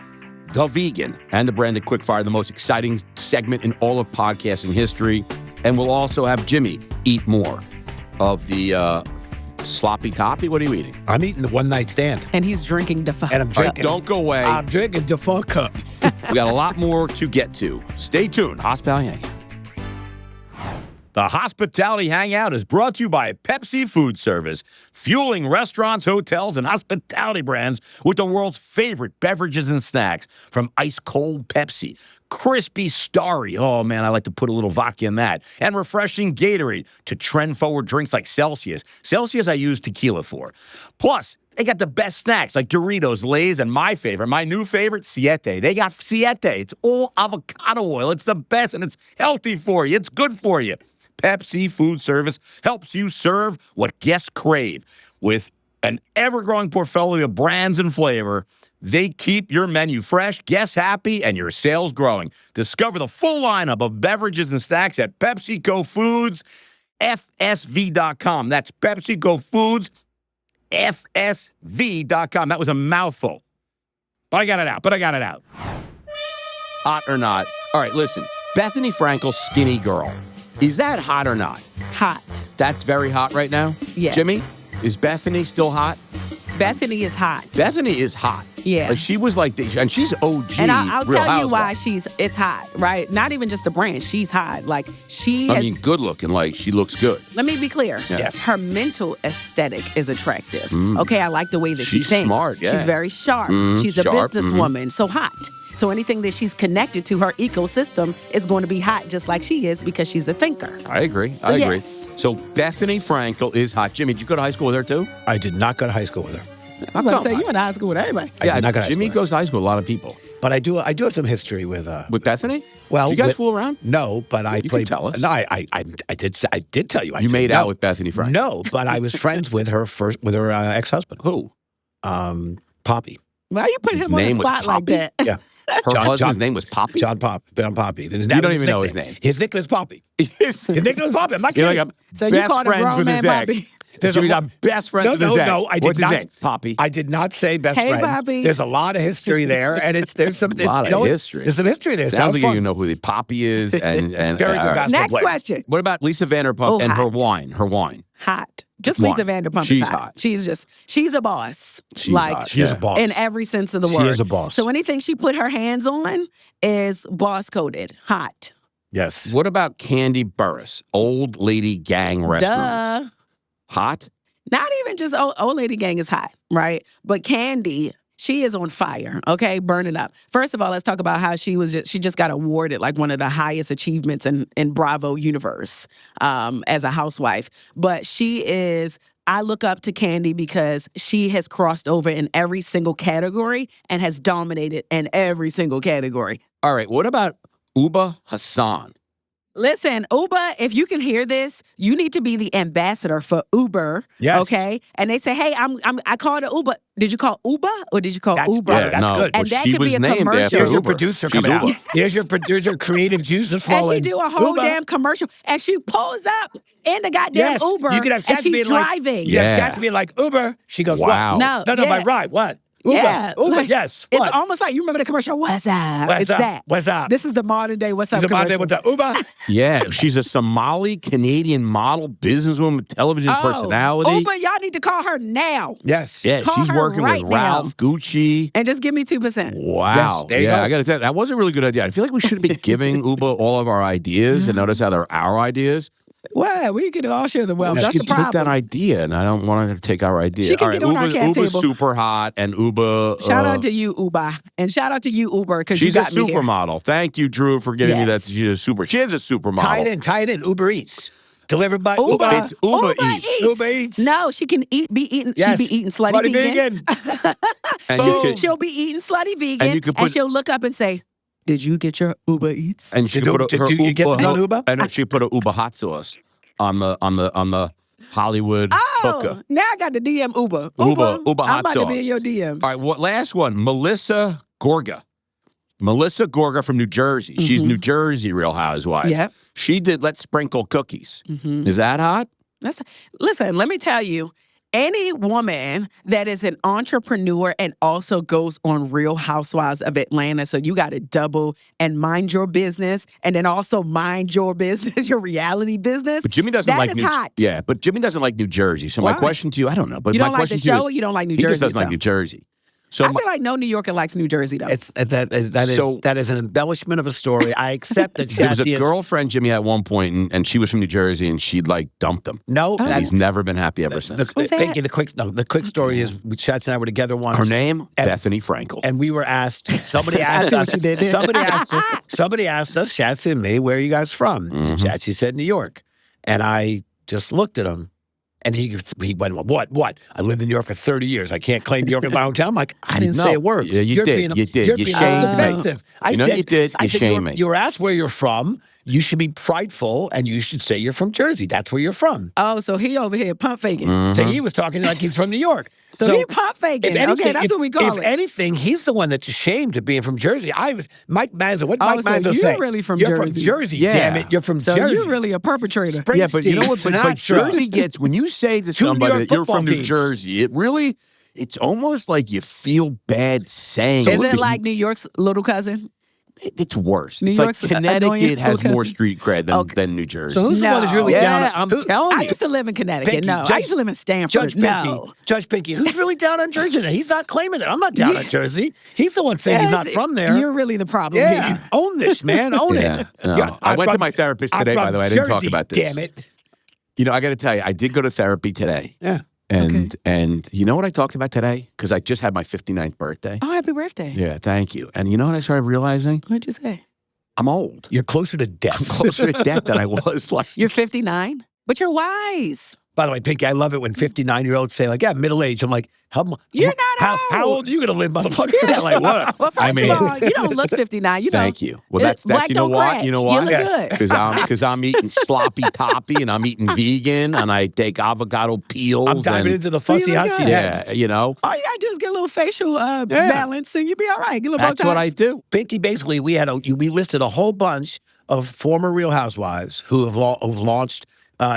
Speaker 2: The Vegan, and the Branded Quickfire, the most exciting segment in all of podcasting history. And we'll also have Jimmy eat more of the sloppy toppy. What are you eating?
Speaker 3: I'm eating the one-night stand.
Speaker 1: And he's drinking Defa.
Speaker 3: And I'm
Speaker 2: All right,
Speaker 3: drinking.
Speaker 2: don't go away.
Speaker 3: I'm drinking default cup.
Speaker 2: We got a lot more to get to. Stay tuned. Hospitality Hangout. The Hospitality Hangout is brought to you by Pepsi Food Service, fueling restaurants, hotels, and hospitality brands with the world's favorite beverages and snacks, from ice-cold Pepsi, crispy Starry, oh man, I like to put a little vodka in that, and refreshing Gatorade, to trend-forward drinks like Celsius. Celsius I use tequila for. Plus, they got the best snacks like Doritos, Lay's, and my favorite, my new favorite, Siete. They got Siete. It's all avocado oil. It's the best, and it's healthy for you. It's good for you. Pepsi Food Service helps you serve what guests crave. With an ever-growing portfolio of brands and flavor, they keep your menu fresh, guests happy, and your sales growing. Discover the full lineup of beverages and snacks at PepsiCo Foods, FSV.com. That's PepsiCo Foods, FSV.com. That was a mouthful. But I got it out. hot or not. All right, listen. Bethany Frankel, skinny girl. Is that hot or not?
Speaker 1: Hot.
Speaker 2: That's very hot right now?
Speaker 1: Yes.
Speaker 2: Jimmy, is Bethany still hot?
Speaker 1: Bethany is hot.
Speaker 2: Bethany is hot.
Speaker 1: Yeah.
Speaker 2: Like she was like, and she's OG.
Speaker 1: And I'll
Speaker 2: Real
Speaker 1: tell you why
Speaker 2: Housewives.
Speaker 1: it's hot, right? Not even just the brand. She's hot. Like she
Speaker 2: I
Speaker 1: has.
Speaker 2: mean, good looking. Like she looks good.
Speaker 1: Let me be clear.
Speaker 2: Yes.
Speaker 1: Her mental aesthetic is attractive. Okay, I like the way that
Speaker 2: She's
Speaker 1: she thinks.
Speaker 2: smart, yeah.
Speaker 1: She's very sharp. She's a
Speaker 2: sharp,
Speaker 1: businesswoman. So hot. So anything that she's connected to, her ecosystem, is going to be hot just like she is because she's a thinker.
Speaker 2: I agree.
Speaker 1: So
Speaker 2: I agree.
Speaker 1: yes.
Speaker 2: So Bethany Frankel is hot. Jimmy, did you go to high school with her too?
Speaker 3: I did not go to high school with her.
Speaker 1: I'm going to say, you went to high school with everybody.
Speaker 3: I did not go to high
Speaker 2: Jimmy
Speaker 3: school.
Speaker 2: goes to high school with a lot of people.
Speaker 3: But I do have some history with
Speaker 2: With Bethany?
Speaker 3: well,
Speaker 2: Did you guys
Speaker 3: with-
Speaker 2: fool around?
Speaker 3: No, but I
Speaker 2: You can
Speaker 3: played.
Speaker 2: tell us.
Speaker 3: No, I did tell you. I
Speaker 2: You
Speaker 3: said
Speaker 2: made
Speaker 3: no.
Speaker 2: out with Bethany Frankel.
Speaker 3: No, but I was friends with her ex-husband,
Speaker 2: Who?
Speaker 3: Poppy.
Speaker 1: Why you put
Speaker 2: His
Speaker 1: him on the
Speaker 2: name was
Speaker 1: spot like
Speaker 2: Poppy?
Speaker 1: that?
Speaker 3: Yeah,
Speaker 2: Her husband's name was Poppy?
Speaker 3: John Poppy.
Speaker 2: You don't even know his name.
Speaker 3: His nickname is Poppy.
Speaker 2: His
Speaker 3: His nickname is Poppy. I'm not
Speaker 2: You're
Speaker 3: kidding.
Speaker 2: like
Speaker 1: So you
Speaker 2: best
Speaker 1: called a
Speaker 2: friends
Speaker 1: grown
Speaker 2: with
Speaker 1: man
Speaker 2: his ex.
Speaker 1: Bobby?
Speaker 3: There's
Speaker 2: Jimmy's
Speaker 3: a
Speaker 2: got best friends with his ex.
Speaker 3: I did
Speaker 2: What's
Speaker 3: not.
Speaker 2: his name? Poppy.
Speaker 3: I did not say best
Speaker 1: Hey,
Speaker 3: friends.
Speaker 1: Bobby.
Speaker 3: There's a lot of history there, and there's some
Speaker 2: lot of history.
Speaker 3: There's some history there.
Speaker 2: Sounds
Speaker 3: It's
Speaker 2: like you
Speaker 3: fun.
Speaker 2: know who the Poppy is. And
Speaker 3: Very good
Speaker 2: all right.
Speaker 3: basketball
Speaker 1: Next
Speaker 3: player.
Speaker 1: question.
Speaker 2: What about Lisa Vanderpump
Speaker 1: Oh,
Speaker 2: and her
Speaker 1: hot.
Speaker 2: wine? Her wine.
Speaker 1: Hot. Just
Speaker 2: Wine.
Speaker 1: Lisa Vanderpump
Speaker 2: She's
Speaker 1: is hot.
Speaker 2: hot.
Speaker 1: She's a boss.
Speaker 2: She's
Speaker 1: like,
Speaker 2: hot.
Speaker 3: She is
Speaker 2: Yeah.
Speaker 3: a boss.
Speaker 1: in every sense of the
Speaker 3: She
Speaker 1: word.
Speaker 3: is a boss.
Speaker 1: So anything she put her hands on is boss coded. Hot.
Speaker 3: Yes.
Speaker 2: What about Candy Burris? Old lady gang restaurants.
Speaker 1: Duh.
Speaker 2: Hot?
Speaker 1: Not even just old lady gang is hot, right? But Candy, she is on fire, okay? Burn it up. First of all, let's talk about how she just got awarded like one of the highest achievements in Bravo universe as a housewife. But I look up to Candy because she has crossed over in every single category and has dominated in every single category.
Speaker 2: All right. What about Uba Hassan?
Speaker 1: Listen, Uber, if you can hear this, you need to be the ambassador for Uber.
Speaker 3: Yes.
Speaker 1: Okay. And they say, hey, I called an Uber. Did you call Uber or did you call Uber?
Speaker 3: Yeah, that's good.
Speaker 1: And that
Speaker 2: she
Speaker 1: could
Speaker 2: was
Speaker 1: be a
Speaker 2: named
Speaker 1: commercial.
Speaker 2: after
Speaker 3: Here's your
Speaker 2: Uber.
Speaker 3: producer
Speaker 2: She's
Speaker 3: coming out.
Speaker 2: Uber.
Speaker 3: Here's your creative juices
Speaker 1: And
Speaker 3: flowing.
Speaker 1: she do a whole
Speaker 3: Uber.
Speaker 1: damn commercial. And she pulls up in the goddamn
Speaker 3: Yes.
Speaker 1: Uber.
Speaker 3: You could have
Speaker 1: and
Speaker 3: chats
Speaker 1: she's
Speaker 3: being like,
Speaker 1: driving.
Speaker 3: You have
Speaker 2: Yeah.
Speaker 3: chats being like, Uber. She goes,
Speaker 2: Wow.
Speaker 3: what? No,
Speaker 1: yeah.
Speaker 3: my ride. What? Uber.
Speaker 1: Yeah,
Speaker 3: Uber,
Speaker 1: like,
Speaker 3: yes.
Speaker 1: It's
Speaker 3: What?
Speaker 1: almost like you remember the commercial. What's up?
Speaker 3: What's
Speaker 1: it's
Speaker 3: up?
Speaker 1: that.
Speaker 3: What's up?
Speaker 1: This is the modern day. What's up?
Speaker 3: Is it Monday
Speaker 1: commercial.
Speaker 3: with the Uber?
Speaker 2: Yeah, she's a Somali Canadian model, businesswoman, television personality.
Speaker 1: Uber, y'all need to call her now
Speaker 3: Yes.
Speaker 2: Yeah,
Speaker 1: Call
Speaker 2: she's
Speaker 1: her
Speaker 2: working
Speaker 1: right
Speaker 2: with Ralph Gucci.
Speaker 1: and just give me 2%.
Speaker 2: Wow.
Speaker 3: Yes, there you
Speaker 2: yeah,
Speaker 3: go.
Speaker 2: I got to tell you, that was a really good idea. I feel like we should be giving Uba all of our ideas and notice how they're our ideas.
Speaker 1: Well, we can all share the wealth. That's
Speaker 2: She
Speaker 1: the
Speaker 2: could take that
Speaker 1: problem.
Speaker 2: idea, and I don't want her to take our idea.
Speaker 1: She can
Speaker 2: all right,
Speaker 1: get on our cat
Speaker 2: Uba's
Speaker 1: table.
Speaker 2: super hot, and Uba.
Speaker 1: Shout out to you, Uber. And shout out to you, Uber, because you
Speaker 2: She's a
Speaker 1: got me here.
Speaker 2: supermodel. Thank you, Drew, for giving me that.
Speaker 1: Yes.
Speaker 2: She's a super. She is a supermodel.
Speaker 3: Tie it in. Uber Eats. Delivered by
Speaker 1: Uber.
Speaker 3: Uber.
Speaker 2: It's Uber Eats.
Speaker 3: Uber Eats.
Speaker 1: No, she can be eating.
Speaker 3: Yes.
Speaker 1: She be eating slutty vegan.
Speaker 2: And you could,
Speaker 1: She'll be eating slutty vegan,
Speaker 2: And you could put-
Speaker 1: she'll look up and say, "Did you get your Uber Eats?"
Speaker 2: and she
Speaker 3: Did
Speaker 2: put
Speaker 3: you-
Speaker 2: her
Speaker 3: did you get
Speaker 2: Uba,
Speaker 3: that on Uber?
Speaker 2: And then she put a Uba hot sauce on the Hollywood
Speaker 1: Oh,
Speaker 2: hooker.
Speaker 1: now I got the DM Uber.
Speaker 2: Uber
Speaker 1: I'm
Speaker 2: hot
Speaker 1: about to
Speaker 2: sauce.
Speaker 1: be in your DMs.
Speaker 2: All right, what last one? Melissa Gorga. Melissa Gorga from New Jersey. She's New Jersey Real Housewives.
Speaker 1: Yep.
Speaker 2: She did Let's Sprinkle Cookies. Is that hot?
Speaker 1: Listen, let me tell you, any woman that is an entrepreneur and also goes on Real Housewives of Atlanta, so you got to double and mind your business and then also mind your business, your reality business.
Speaker 2: But Jimmy doesn't
Speaker 1: That
Speaker 2: like
Speaker 1: is
Speaker 2: New
Speaker 1: hot.
Speaker 2: Yeah, but Jimmy doesn't like New Jersey. So my
Speaker 1: Why?
Speaker 2: question to you, I don't know, but
Speaker 1: You
Speaker 2: my
Speaker 1: don't like
Speaker 2: question
Speaker 1: the
Speaker 2: to you
Speaker 1: show
Speaker 2: is,
Speaker 1: or you don't like New
Speaker 2: he
Speaker 1: Jersey?
Speaker 2: just doesn't like
Speaker 1: so?
Speaker 2: New Jersey. So
Speaker 1: I feel like no New Yorker likes New Jersey, though.
Speaker 3: It's that is an embellishment of a story. I accept that
Speaker 2: there was a
Speaker 3: Shazzy is.
Speaker 2: girlfriend Jimmy at one point, and she was from New Jersey, and she'd like dumped him.
Speaker 3: No,
Speaker 2: And
Speaker 3: that's
Speaker 2: he's never been happy ever since.
Speaker 1: Who's that?
Speaker 3: thank you. The quick story is Shazzy and I were together once.
Speaker 2: Her name,
Speaker 3: And-
Speaker 2: Bethany Frankel.
Speaker 3: And we were asked, somebody asked
Speaker 1: see
Speaker 3: us,
Speaker 1: what you did there.
Speaker 3: somebody asked us, Shatsy and me, where are you guys from? And Shatsy said, New York. And I just looked at him and he went, what? I lived in New York for 30 years. I can't claim New York as my hometown. I'm like, I didn't
Speaker 2: No.
Speaker 3: say a word.
Speaker 2: Yeah, you
Speaker 3: You're
Speaker 2: did.
Speaker 3: being-
Speaker 2: You did.
Speaker 3: You're
Speaker 2: You
Speaker 3: being
Speaker 2: shamed me.
Speaker 3: defensive.
Speaker 2: You know you did. You shamed me.
Speaker 3: You were asked where you're from. You should be prideful and you should say you're from Jersey. That's where you're from.
Speaker 1: Oh, so he over here pump faking.
Speaker 2: Mm-hmm.
Speaker 3: So he was talking like he's from New York.
Speaker 1: So he pump faking. Okay, that's what we call
Speaker 3: If
Speaker 1: it.
Speaker 3: anything, he's the one that's ashamed of being from Jersey. Mike Manzo. What
Speaker 1: Oh,
Speaker 3: Mike
Speaker 1: so
Speaker 3: Manzo
Speaker 1: you're
Speaker 3: say?
Speaker 1: really from
Speaker 3: You're
Speaker 1: Jersey.
Speaker 3: from Jersey.
Speaker 2: Yeah.
Speaker 3: Damn it, you're from
Speaker 1: So
Speaker 3: Jersey.
Speaker 1: you're really a perpetrator.
Speaker 2: Yeah, but you know what? But
Speaker 3: Sinatra.
Speaker 2: Jersey gets, when you say to
Speaker 3: Two New
Speaker 2: somebody
Speaker 3: York
Speaker 2: that you're from
Speaker 3: football
Speaker 2: New
Speaker 3: teams.
Speaker 2: Jersey, it's almost like you feel bad saying
Speaker 1: Is
Speaker 2: it.
Speaker 1: it like New York's little cousin?
Speaker 2: it's worse.
Speaker 1: New
Speaker 2: It's
Speaker 1: York's
Speaker 2: like
Speaker 1: annoying
Speaker 2: Connecticut has
Speaker 1: because-
Speaker 2: more street cred than New Jersey.
Speaker 3: So who's the one who's really
Speaker 1: No.
Speaker 3: down?
Speaker 2: Yeah, I'm telling
Speaker 1: I
Speaker 2: you.
Speaker 1: used to live in Connecticut.
Speaker 3: Pinky,
Speaker 1: No, I
Speaker 3: Judge-
Speaker 1: used to live in Stanford.
Speaker 3: Judge Pinky,
Speaker 1: No.
Speaker 3: Judge Pinky, who's really down on Jersey? He's not claiming it. I'm not down on Jersey. He's the one saying he's not from there.
Speaker 1: You're really the problem
Speaker 3: Yeah,
Speaker 1: here.
Speaker 3: own this, man. Own
Speaker 2: Yeah,
Speaker 3: it.
Speaker 2: no.
Speaker 3: Yeah,
Speaker 2: I went to
Speaker 3: from-
Speaker 2: my therapist
Speaker 3: I'm
Speaker 2: today, by
Speaker 3: from
Speaker 2: the way. I didn't talk
Speaker 3: Jersey,
Speaker 2: about this.
Speaker 3: Damn it.
Speaker 2: You know, I got to tell you, I did go to therapy today.
Speaker 3: Yeah.
Speaker 2: And you know what I talked about today? Because I just had my 59th birthday.
Speaker 1: Oh, happy birthday.
Speaker 2: Yeah, thank you. And you know what I started realizing?
Speaker 1: What'd you say?
Speaker 2: I'm old.
Speaker 3: You're closer to death.
Speaker 2: I'm closer to death than I was. Like,
Speaker 1: You're 59, but you're wise.
Speaker 3: By the way, Pinky, I love it when 59-year-olds say, like, yeah, middle age. I'm like,
Speaker 1: You're not
Speaker 3: how
Speaker 1: old.
Speaker 3: old are you going to live, motherfucker?
Speaker 2: yeah, like what?
Speaker 1: Well, first
Speaker 2: I mean,
Speaker 1: of all, you don't look 59. You know,
Speaker 2: thank you. Well, that's
Speaker 1: black
Speaker 2: you know
Speaker 1: don't
Speaker 2: what?
Speaker 1: crack.
Speaker 2: You know
Speaker 1: You
Speaker 2: why?
Speaker 1: look good.
Speaker 2: Because I'm eating sloppy toppy and I'm eating vegan and I take avocado peels.
Speaker 3: I'm diving
Speaker 2: and,
Speaker 3: into the fussy
Speaker 1: look
Speaker 3: hussy
Speaker 1: good.
Speaker 2: yeah,
Speaker 3: heads.
Speaker 2: you know,
Speaker 1: all you gotta do is get a little facial balance, and you'll be all right. Get a little
Speaker 2: that's what I
Speaker 1: Botox.
Speaker 2: do.
Speaker 3: Pinky, basically, we listed a whole bunch of former Real Housewives who have launched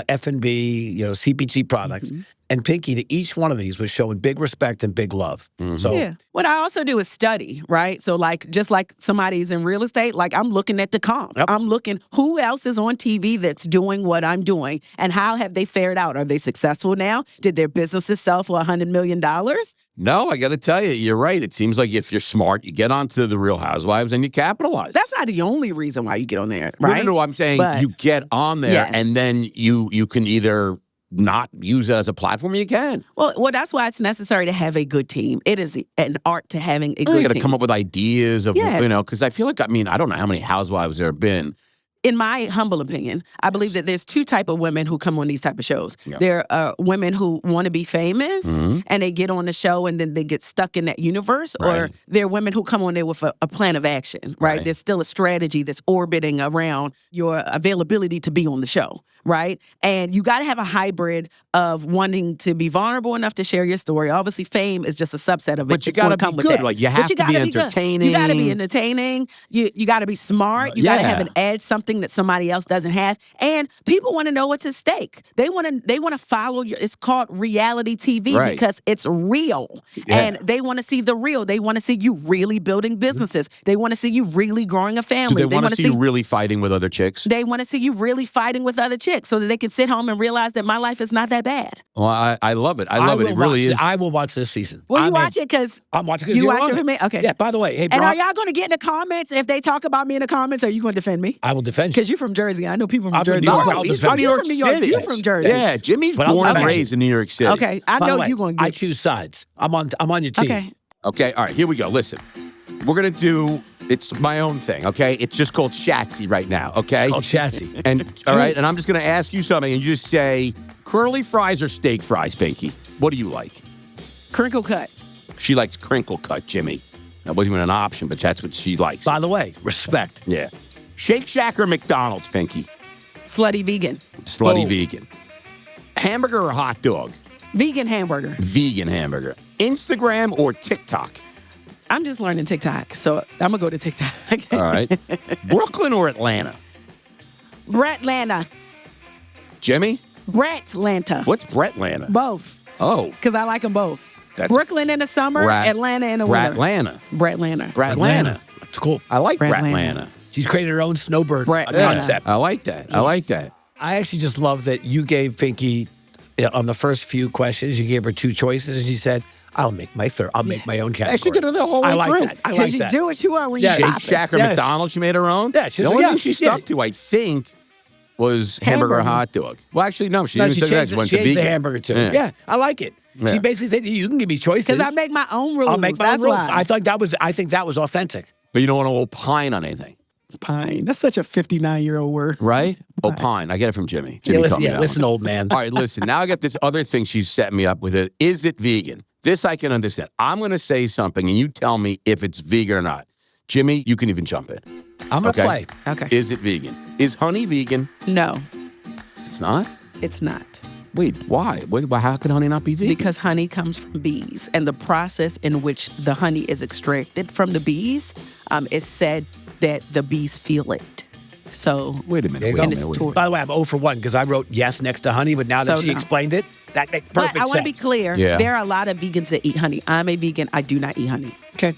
Speaker 3: F&B, CPG products.
Speaker 1: Mm-hmm.
Speaker 3: And Pinky, to each one of these was showing big respect and big love. So
Speaker 1: Yeah. What I also do is study, right? So just like somebody's in real estate, like I'm looking at the comp.
Speaker 3: Yep.
Speaker 1: I'm looking who else is on TV that's doing what I'm doing and how have they fared out? Are they successful now? Did their businesses sell for $100 million?
Speaker 2: No, I got to tell you, you're right. It seems like if you're smart, you get onto the Real Housewives and you capitalize.
Speaker 1: That's not the only reason why you get on there,
Speaker 2: No,
Speaker 1: right?
Speaker 2: no, I'm saying
Speaker 1: But-
Speaker 2: you get on there
Speaker 1: Yes.
Speaker 2: and then you can either not use it as a platform or you can.
Speaker 1: Well, that's why it's necessary to have a good team. It is an art to having a
Speaker 2: You
Speaker 1: good
Speaker 2: got to
Speaker 1: team.
Speaker 2: come up with ideas of,
Speaker 1: Yes.
Speaker 2: because I feel like, I don't know how many housewives there have been.
Speaker 1: In my humble opinion, I believe that there's two type of women who come on these type of shows.
Speaker 2: Yeah.
Speaker 1: There are women who want to be famous
Speaker 2: Mhm.
Speaker 1: and they get on the show and then they get stuck in that universe, or
Speaker 2: Right.
Speaker 1: there are women who come on there with a plan of action, right?
Speaker 2: Right.
Speaker 1: There's still a strategy that's orbiting around your availability to be on the show, right? And you got to have a hybrid of wanting to be vulnerable enough to share your story. Obviously, fame is just a subset of it.
Speaker 2: But you
Speaker 1: It's gonna
Speaker 2: gotta be
Speaker 1: come with
Speaker 2: good.
Speaker 1: that.
Speaker 2: Like, you
Speaker 1: But
Speaker 2: have to be
Speaker 1: gotta good.
Speaker 2: entertaining.
Speaker 1: You got to be entertaining. You got to be smart. You got to have
Speaker 2: Yeah.
Speaker 1: an edge, something that somebody else doesn't have. And people want to know what's at stake. They want to follow your. It's called reality TV
Speaker 2: Right.
Speaker 1: because it's real,
Speaker 2: Yeah.
Speaker 1: and they want to see the real. They want to see you really building businesses. They want to see you really growing a
Speaker 2: Do
Speaker 1: family.
Speaker 2: they want
Speaker 1: wanna
Speaker 2: to see you really fighting with other chicks?
Speaker 1: They want to see you really fighting with other chicks, so that they can sit home and realize that my life is not that bad.
Speaker 2: Well, I love it. I love it.
Speaker 3: will
Speaker 2: It really
Speaker 3: watch
Speaker 2: is.
Speaker 3: I will watch this season.
Speaker 1: Will you
Speaker 3: I'm in.
Speaker 1: watch it? Because
Speaker 3: I'm watching because
Speaker 1: you
Speaker 3: you're
Speaker 1: watch
Speaker 3: on
Speaker 1: it
Speaker 3: it.
Speaker 1: with me. Okay.
Speaker 3: Yeah, by the way, hey,
Speaker 1: And
Speaker 3: Brock,
Speaker 1: are y'all going to get in the comments if they talk about me in the comments? Are you going to defend me?
Speaker 3: I will defend you.
Speaker 1: Because you're from Jersey. I know people from
Speaker 3: I'm from
Speaker 1: Jersey.
Speaker 3: New York.
Speaker 1: are-
Speaker 3: I'll
Speaker 2: he's
Speaker 3: defend
Speaker 2: from New
Speaker 3: you.
Speaker 1: You're
Speaker 2: York
Speaker 1: from New York.
Speaker 2: City.
Speaker 1: You're from Jersey.
Speaker 2: Yeah, Jimmy's
Speaker 3: But I'll
Speaker 2: born and
Speaker 3: defend you.
Speaker 2: raised in New York City.
Speaker 1: Okay. I
Speaker 3: By the
Speaker 1: know
Speaker 3: way,
Speaker 1: you're going to
Speaker 3: I
Speaker 1: get.
Speaker 3: choose sides. I'm on your team.
Speaker 1: Okay.
Speaker 2: Okay, all right, here we go. Listen, we're going to do, it's my own thing, okay? It's just called Shatsy right now, okay?
Speaker 3: Called chassis.
Speaker 2: And, all right, and I'm just going to ask you something, and you just say, curly fries or steak fries, Pinky? What do you like?
Speaker 1: Crinkle cut.
Speaker 2: She likes crinkle cut, Jimmy. That wasn't even an option, but that's what she likes.
Speaker 3: By the way, respect.
Speaker 2: Yeah. Shake Shack or McDonald's, Pinky?
Speaker 1: Slutty vegan.
Speaker 2: Slutty
Speaker 3: Boom.
Speaker 2: vegan. Hamburger or hot dog?
Speaker 1: Vegan hamburger.
Speaker 2: Vegan hamburger. Instagram or TikTok?
Speaker 1: I'm just learning TikTok, so I'm going to go to TikTok.
Speaker 2: All right. Brooklyn or Atlanta?
Speaker 1: Bretlanta.
Speaker 2: Jimmy?
Speaker 1: Bretlanta.
Speaker 2: What's Bretlanta?
Speaker 1: Both,
Speaker 2: Oh,
Speaker 1: because I like them both.
Speaker 2: That's-
Speaker 1: Brooklyn in the summer,
Speaker 2: Brat-
Speaker 1: Atlanta in the winter.
Speaker 2: Bratlanta.
Speaker 1: Bretlanta.
Speaker 2: Bratlanta.
Speaker 3: That's cool.
Speaker 2: I like
Speaker 1: Bratlanta.
Speaker 2: Bratlanta.
Speaker 3: She's created her own snowbird
Speaker 1: Brett-
Speaker 3: concept.
Speaker 2: I like that. I like that.
Speaker 3: I actually just love that you gave Pinky on the first few questions. You gave her two choices, and she said, "I'll make my third. I'll make my own
Speaker 2: She
Speaker 3: category."
Speaker 2: did it the whole way
Speaker 3: I like
Speaker 2: through.
Speaker 3: that. I
Speaker 1: Because
Speaker 3: like
Speaker 1: you
Speaker 3: that.
Speaker 1: do what you want when
Speaker 3: Yeah.
Speaker 1: you
Speaker 2: Shake
Speaker 1: shop.
Speaker 2: Shack or
Speaker 3: Yes.
Speaker 2: McDonald's, she made her own?
Speaker 3: Yeah, she
Speaker 2: the
Speaker 3: was-
Speaker 2: only
Speaker 3: yeah,
Speaker 2: thing she
Speaker 3: yeah.
Speaker 2: stuck to, I think, was hamburger or
Speaker 1: Hamburger.
Speaker 2: hot dog. Well, actually, no, she
Speaker 3: No,
Speaker 2: didn't
Speaker 3: she
Speaker 2: say that.
Speaker 3: changed,
Speaker 2: She went
Speaker 3: she
Speaker 2: to
Speaker 3: changed the
Speaker 2: vegan.
Speaker 3: hamburger too.
Speaker 2: Yeah.
Speaker 3: Yeah, I like it.
Speaker 2: Yeah.
Speaker 3: She basically said, "You can give me choices."
Speaker 1: Because I make my own rules.
Speaker 3: I'll make my own
Speaker 1: That's
Speaker 3: rules.
Speaker 1: why.
Speaker 3: I think that was authentic.
Speaker 2: But you don't want to opine on anything,
Speaker 1: Pine. That's such a 59-year-old word.
Speaker 2: right? Opine. I get it from Jimmy. Jimmy taught me that
Speaker 3: listen,
Speaker 2: one.
Speaker 3: old man.
Speaker 2: All right, listen. Now I got this other thing she's setting me up with. It. Is it vegan? This I can understand. I'm going to say something, and you tell me if it's vegan or not. Jimmy, you can even jump in.
Speaker 3: I'm gonna
Speaker 2: Okay.
Speaker 3: play.
Speaker 1: Okay.
Speaker 2: Is it vegan? Is honey vegan?
Speaker 1: No,
Speaker 2: It's not?
Speaker 1: it's not.
Speaker 2: Wait, why? How could honey not be vegan?
Speaker 1: Because honey comes from bees, and the process in which the honey is extracted from the bees is said that the bees feel it. So
Speaker 2: Wait a minute.
Speaker 3: There you
Speaker 2: Wait
Speaker 3: go.
Speaker 2: a
Speaker 1: And
Speaker 2: minute.
Speaker 1: it's
Speaker 2: wait a
Speaker 1: tor-
Speaker 2: minute.
Speaker 3: By the way, I'm 0 for 1 because I wrote yes next to honey, but now that
Speaker 1: So
Speaker 3: she
Speaker 1: no.
Speaker 3: explained it, that makes
Speaker 1: But
Speaker 3: perfect
Speaker 1: I want to be
Speaker 3: sense.
Speaker 1: clear.
Speaker 2: Yeah.
Speaker 1: There are a lot of vegans that eat honey. I'm a vegan. I do not eat honey.
Speaker 3: Okay.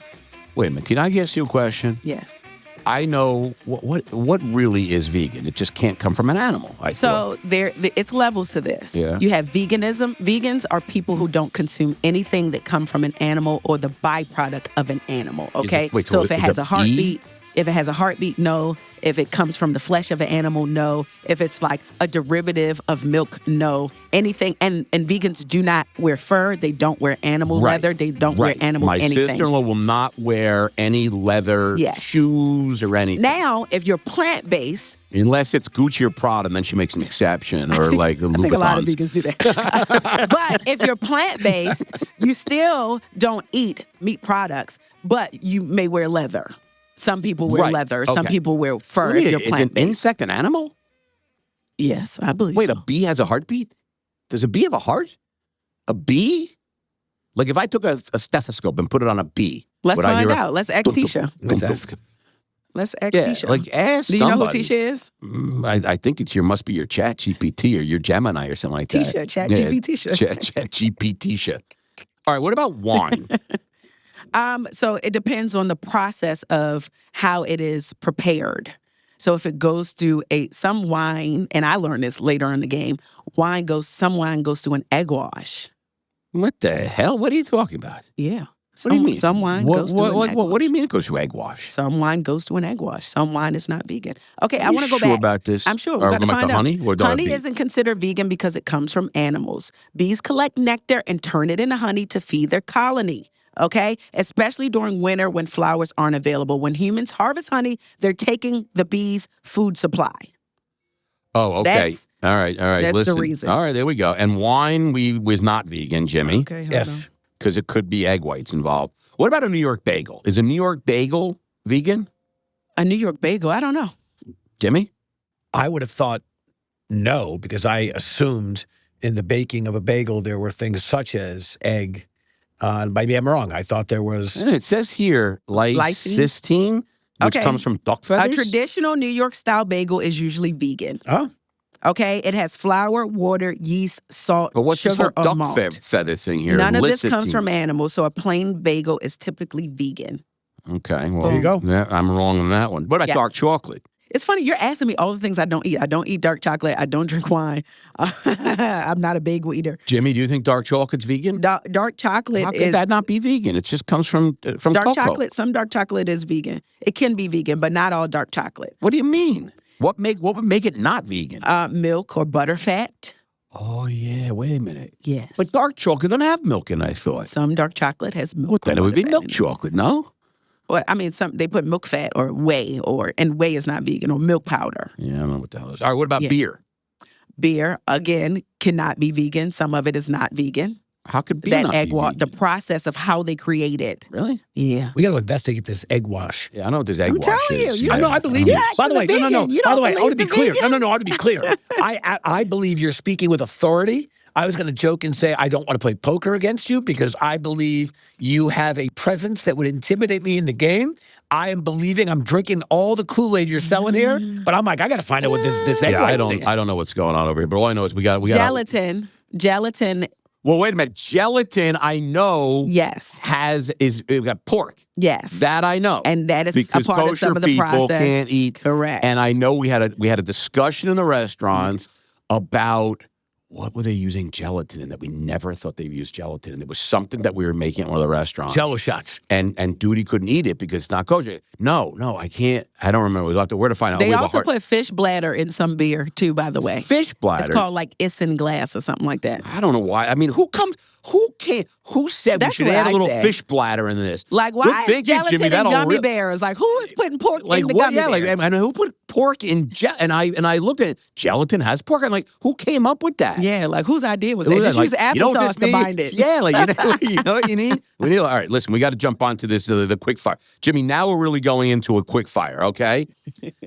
Speaker 2: Wait a minute. Can I ask you a question?
Speaker 1: Yes.
Speaker 2: I know what really is vegan. It just can't come from an animal.
Speaker 1: So it's levels to this.
Speaker 2: Yeah.
Speaker 1: You have veganism. Vegans are people who don't consume anything that come from an animal or the byproduct of an animal. Okay. So if it has a heartbeat. If it has a heartbeat, no. If it comes from the flesh of an animal, no. If it's like a derivative of milk, no. Anything. And vegans do not wear fur. They don't wear animal leather. They don't wear animal anything.
Speaker 2: My sister-in-law will not wear any leather shoes or anything.
Speaker 1: Now, if you're plant-based.
Speaker 2: Unless it's Gucci or Prada, and then she makes an exception, or like Louboutins.
Speaker 1: I think a lot of vegans do that. But if you're plant-based, you still don't eat meat products, but you may wear leather. Some people wear leather. Some people wear fur if you're plant-based.
Speaker 2: Is an insect an animal?
Speaker 1: Yes, I believe
Speaker 2: Wait,
Speaker 1: so.
Speaker 2: a bee has a heartbeat? Does a bee have a heart? A bee? Like if I took a stethoscope and put it on a bee.
Speaker 1: Let's find out. Let's ask Tisha.
Speaker 3: Let's ask.
Speaker 1: Let's ask Tisha.
Speaker 2: Like ask
Speaker 1: Do you know who Tisha is?
Speaker 2: I think must be your Chat GPT or your Gemini or something like that.
Speaker 1: Tisha, Chat GPT.
Speaker 2: Chat GPT. All right, what about wine?
Speaker 1: So it depends on the process of how it is prepared. So if it goes through some wine, and I learned this later in the game, some wine goes through an egg wash.
Speaker 2: What the hell? What are you talking about?
Speaker 1: Yeah.
Speaker 2: What do you mean?
Speaker 1: Some wine goes through an egg wash.
Speaker 2: What do you mean it goes through egg wash?
Speaker 1: Some wine goes through an egg wash. Some wine is not vegan. Okay, I want to go
Speaker 2: sure
Speaker 1: back.
Speaker 2: About this?
Speaker 1: I'm sure.
Speaker 2: We're
Speaker 1: going to find out.
Speaker 2: Honey?
Speaker 1: Honey isn't considered vegan because it comes from animals. Bees collect nectar and turn it into honey to feed their colony. Okay? Especially during winter when flowers aren't available. When humans harvest honey, they're taking the bees' food supply.
Speaker 2: Oh, okay. All right.
Speaker 1: That's
Speaker 2: Listen.
Speaker 1: the reason.
Speaker 2: All right, there we go. And wine was not vegan, Jimmy.
Speaker 1: Okay, hold on.
Speaker 2: Because it could be egg whites involved. What about a New York bagel? Is a New York bagel vegan?
Speaker 1: A New York bagel? I don't know.
Speaker 2: Jimmy?
Speaker 3: I would have thought no, because I assumed in the baking of a bagel there were things such as egg. Maybe I'm wrong. I thought there was.
Speaker 2: It says here lysine, which comes from duck feathers.
Speaker 1: A traditional New York style bagel is usually vegan.
Speaker 3: Oh.
Speaker 1: Okay, it has flour, water, yeast, salt,
Speaker 2: but what's
Speaker 1: sugar,
Speaker 2: this
Speaker 1: or
Speaker 2: whole
Speaker 1: malt.
Speaker 2: duck feather thing here?
Speaker 1: None of this comes from animals, so a plain bagel is typically vegan.
Speaker 2: Okay, well,
Speaker 3: there you go.
Speaker 2: Yeah, I'm wrong on that one. What about dark chocolate?
Speaker 1: It's funny, you're asking me all the things I don't eat. I don't eat dark chocolate. I don't drink wine. I'm not a bagel eater.
Speaker 2: Jimmy, do you think dark chocolate's vegan?
Speaker 1: Dark chocolate
Speaker 2: How could that not be vegan? It just comes from
Speaker 1: dark
Speaker 2: cocoa.
Speaker 1: chocolate. Some dark chocolate is vegan. It can be vegan, but not all dark chocolate.
Speaker 2: What do you mean? What would make it not vegan?
Speaker 1: Milk or butter fat.
Speaker 2: Oh, yeah. Wait a minute.
Speaker 1: Yes.
Speaker 2: But dark chocolate doesn't have milk in it, I thought.
Speaker 1: Some dark chocolate has milk.
Speaker 2: Well, then it would be milk chocolate, no?
Speaker 1: Well, I mean, they put milk fat or whey, and whey is not vegan, or milk powder.
Speaker 2: Yeah, I don't know what the hell it is. All right, what about beer?
Speaker 1: Beer, again, cannot be vegan. Some of it is not vegan.
Speaker 2: How could beer not be vegan?
Speaker 1: The process of how they create it.
Speaker 2: Really?
Speaker 1: Yeah.
Speaker 3: We got to investigate this egg wash.
Speaker 2: Yeah, I know what this egg wash
Speaker 1: telling
Speaker 2: is.
Speaker 1: you.
Speaker 3: I know, I believe you. By the way, no. By the way, I want to be clear. No, I want to be clear. I believe you're speaking with authority. I was going to joke and say I don't want to play poker against you because I believe you have a presence that would intimidate me in the game. I am believing I'm drinking all the Kool-Aid you're selling here, but I'm like, I got to find out what this egg wash thing is.
Speaker 2: I don't know what's going on over here, but all I know is we got
Speaker 1: Gelatin.
Speaker 2: Well, wait a minute. Gelatin, I know.
Speaker 1: Yes.
Speaker 2: We've got pork.
Speaker 1: Yes.
Speaker 2: That I know.
Speaker 1: And that is
Speaker 2: because
Speaker 1: a part of some of the process.
Speaker 2: People can't eat.
Speaker 1: Correct.
Speaker 2: And I know we had a discussion in the restaurants about what were they using gelatin in that we never thought they'd use gelatin in. It was something that we were making at one of the restaurants.
Speaker 3: Jello shots.
Speaker 2: And Duty couldn't eat it because it's not kosher. No, I can't. I don't remember. We'll have to where to find out.
Speaker 1: They also put fish bladder in some beer too, by the way.
Speaker 2: Fish bladder?
Speaker 1: It's called like isinglass or something like that.
Speaker 2: I don't know why. I mean, who said we should add a little fish bladder in this?
Speaker 1: Like, why is gelatin
Speaker 2: Jimmy,
Speaker 1: in gummy bears? Like, who is putting pork in the gummy bears?
Speaker 2: And who put pork in and I looked at gelatin has pork. I'm like, who came up with that?
Speaker 1: Yeah, like whose idea was that? Just use applesauce to bind it.
Speaker 2: Yeah, like you know what you need? We need. All right, listen, we got to jump onto this the quick fire. Jimmy, now we're really going into a quick fire, okay?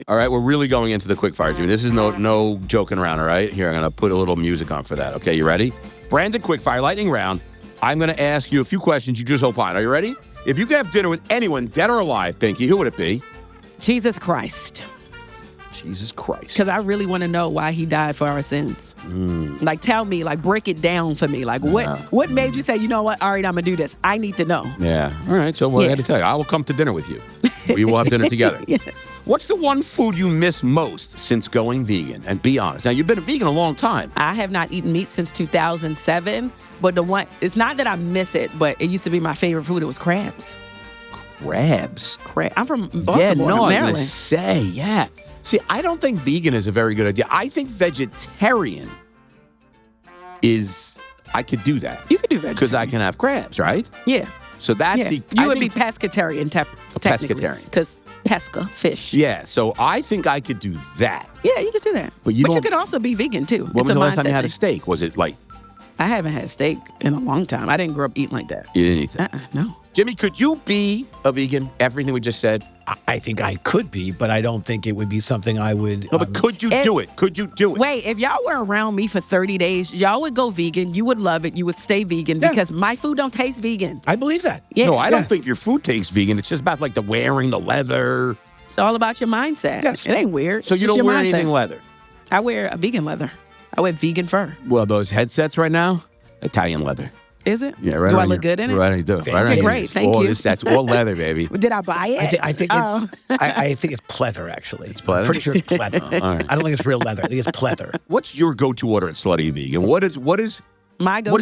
Speaker 2: All right, we're really going into the quick fire, Jimmy. This is no joking around, all right? Here, I'm going to put a little music on for that. Okay, you ready? Branded quick fire lightning round. I'm going to ask you a few questions. You just opine. Are you ready? If you could have dinner with anyone, dead or alive, Pinky, who would it be?
Speaker 1: Jesus Christ.
Speaker 2: Jesus Christ.
Speaker 1: Because I really want to know why he died for our sins. Like, tell me, like, break it down for me. Like, what made you say, you know what? All right, I'm going to do this. I need to know.
Speaker 2: Yeah. All right. So I got to tell you, I will come to dinner with you. We will have dinner together.
Speaker 1: Yes.
Speaker 2: What's the one food you miss most since going vegan? And be honest. Now, you've been a vegan a long time.
Speaker 1: I have not eaten meat since 2007, but it's not that I miss it, but it used to be my favorite food. It was crabs.
Speaker 2: Crabs?
Speaker 1: I'm from Baltimore,
Speaker 2: Yeah, no, I was going
Speaker 1: Maryland.
Speaker 2: to say, yeah. See, I don't think vegan is a very good idea. I think vegetarian is, I could do that.
Speaker 1: You could do vegetarian.
Speaker 2: Because I can have crabs, right?
Speaker 1: Yeah.
Speaker 2: So that's
Speaker 1: Yeah. You would be pescatarian, technically.
Speaker 2: pescatarian.
Speaker 1: Because pesca, fish.
Speaker 2: Yeah, so I think I could do that.
Speaker 1: Yeah, you could do that.
Speaker 2: But you don't-
Speaker 1: could also be vegan, too.
Speaker 2: When was the last time you had a
Speaker 1: thing.
Speaker 2: steak? Was it like,
Speaker 1: I haven't had steak in a long time. I didn't grow up eating like that.
Speaker 2: you didn't eat that?
Speaker 1: No.
Speaker 2: Jimmy, could you be a vegan? Everything we just said?
Speaker 3: I think I could be, but I don't think it would be something I would.
Speaker 2: No, but could you do it? Could you do it?
Speaker 1: Wait, if y'all were around me for 30 days, y'all would go vegan. You would love it. You would stay vegan because my food don't taste vegan.
Speaker 3: I believe that.
Speaker 1: Yeah.
Speaker 2: No, I don't think your food tastes vegan. It's just about like the wearing the leather.
Speaker 1: It's all about your mindset.
Speaker 3: Yes.
Speaker 1: It ain't weird.
Speaker 2: So
Speaker 1: It's
Speaker 2: you
Speaker 1: just
Speaker 2: don't
Speaker 1: your
Speaker 2: wear
Speaker 1: mindset.
Speaker 2: anything leather.
Speaker 1: I wear a vegan leather. I wear vegan fur.
Speaker 2: Well, those headsets right now, Italian leather.
Speaker 1: Is it?
Speaker 2: Yeah, right.
Speaker 1: Do I
Speaker 2: on
Speaker 1: look good in it?
Speaker 2: Right, you do. Right on
Speaker 3: Okay,
Speaker 2: your-
Speaker 1: great. Thank
Speaker 2: all
Speaker 1: you.
Speaker 2: this- that's all leather, baby.
Speaker 1: Did I buy it?
Speaker 3: I think
Speaker 1: Oh.
Speaker 3: it's. I think it's pleather. Actually, it's
Speaker 2: pleather?
Speaker 3: I'm pretty sure it's pleather.
Speaker 2: all right.
Speaker 3: I don't think it's real leather. I think it's pleather.
Speaker 2: What's your go-to order at Slutty Vegan? What is
Speaker 1: My
Speaker 2: what is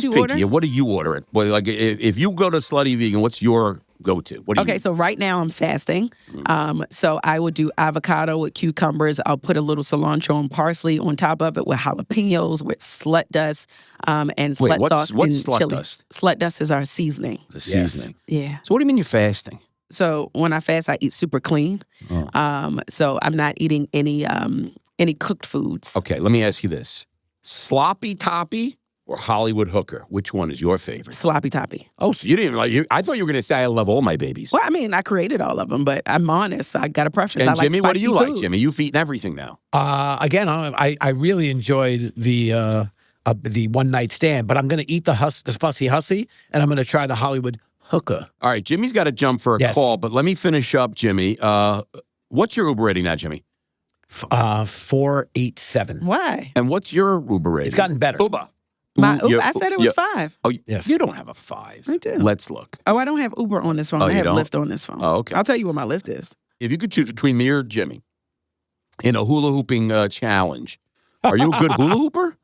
Speaker 1: go-to
Speaker 2: Pinky?
Speaker 1: order?
Speaker 2: What do you order it? Well, like if you go to Slutty Vegan, what's your go-to? What do you
Speaker 1: Okay, so right now I'm fasting. So I would do avocado with cucumbers. I'll put a little cilantro and parsley on top of it with jalapenos, with slut dust, and
Speaker 2: Wait,
Speaker 1: slut
Speaker 2: what's
Speaker 1: sauce and
Speaker 2: slut
Speaker 1: chili.
Speaker 2: dust?
Speaker 1: Slut dust is our seasoning.
Speaker 2: The seasoning.
Speaker 1: Yeah.
Speaker 2: So what do you mean you're fasting?
Speaker 1: So when I fast, I eat super clean. So I'm not eating any cooked foods.
Speaker 2: Okay, let me ask you this. Sloppy Toppy or Hollywood Hooker? Which one is your favorite?
Speaker 1: Sloppy toppy.
Speaker 2: Oh, so you didn't even like you. I thought you were going to say I love all my babies.
Speaker 1: Well, I mean, I created all of them, but I'm honest. I got a preference.
Speaker 2: And
Speaker 1: I like
Speaker 2: Jimmy, what do you
Speaker 1: spicy
Speaker 2: like,
Speaker 1: food.
Speaker 2: Jimmy? You've eaten everything now.
Speaker 3: Again, I really enjoyed the one night stand, but I'm going to eat the fussy hussy, and I'm going to try the Hollywood hooker.
Speaker 2: All right, Jimmy's got to jump for a
Speaker 3: Yes.
Speaker 2: call, but let me finish up, Jimmy. What's your Uber rating now, Jimmy?
Speaker 3: 487.
Speaker 1: Why?
Speaker 2: And what's your Uber rating?
Speaker 3: It's gotten better.
Speaker 2: Uber.
Speaker 1: I said it was 5.
Speaker 2: Oh,
Speaker 3: Yes.
Speaker 2: You don't have a 5.
Speaker 1: I do.
Speaker 2: Let's look.
Speaker 1: Oh, I don't have Uber on this phone.
Speaker 2: Oh,
Speaker 1: I
Speaker 2: you
Speaker 1: have
Speaker 2: don't?
Speaker 1: Lyft on this phone.
Speaker 2: Oh, okay.
Speaker 1: I'll tell you what my Lyft is.
Speaker 2: If you could choose between me or Jimmy in a hula hooping challenge, are you a good hula hooper?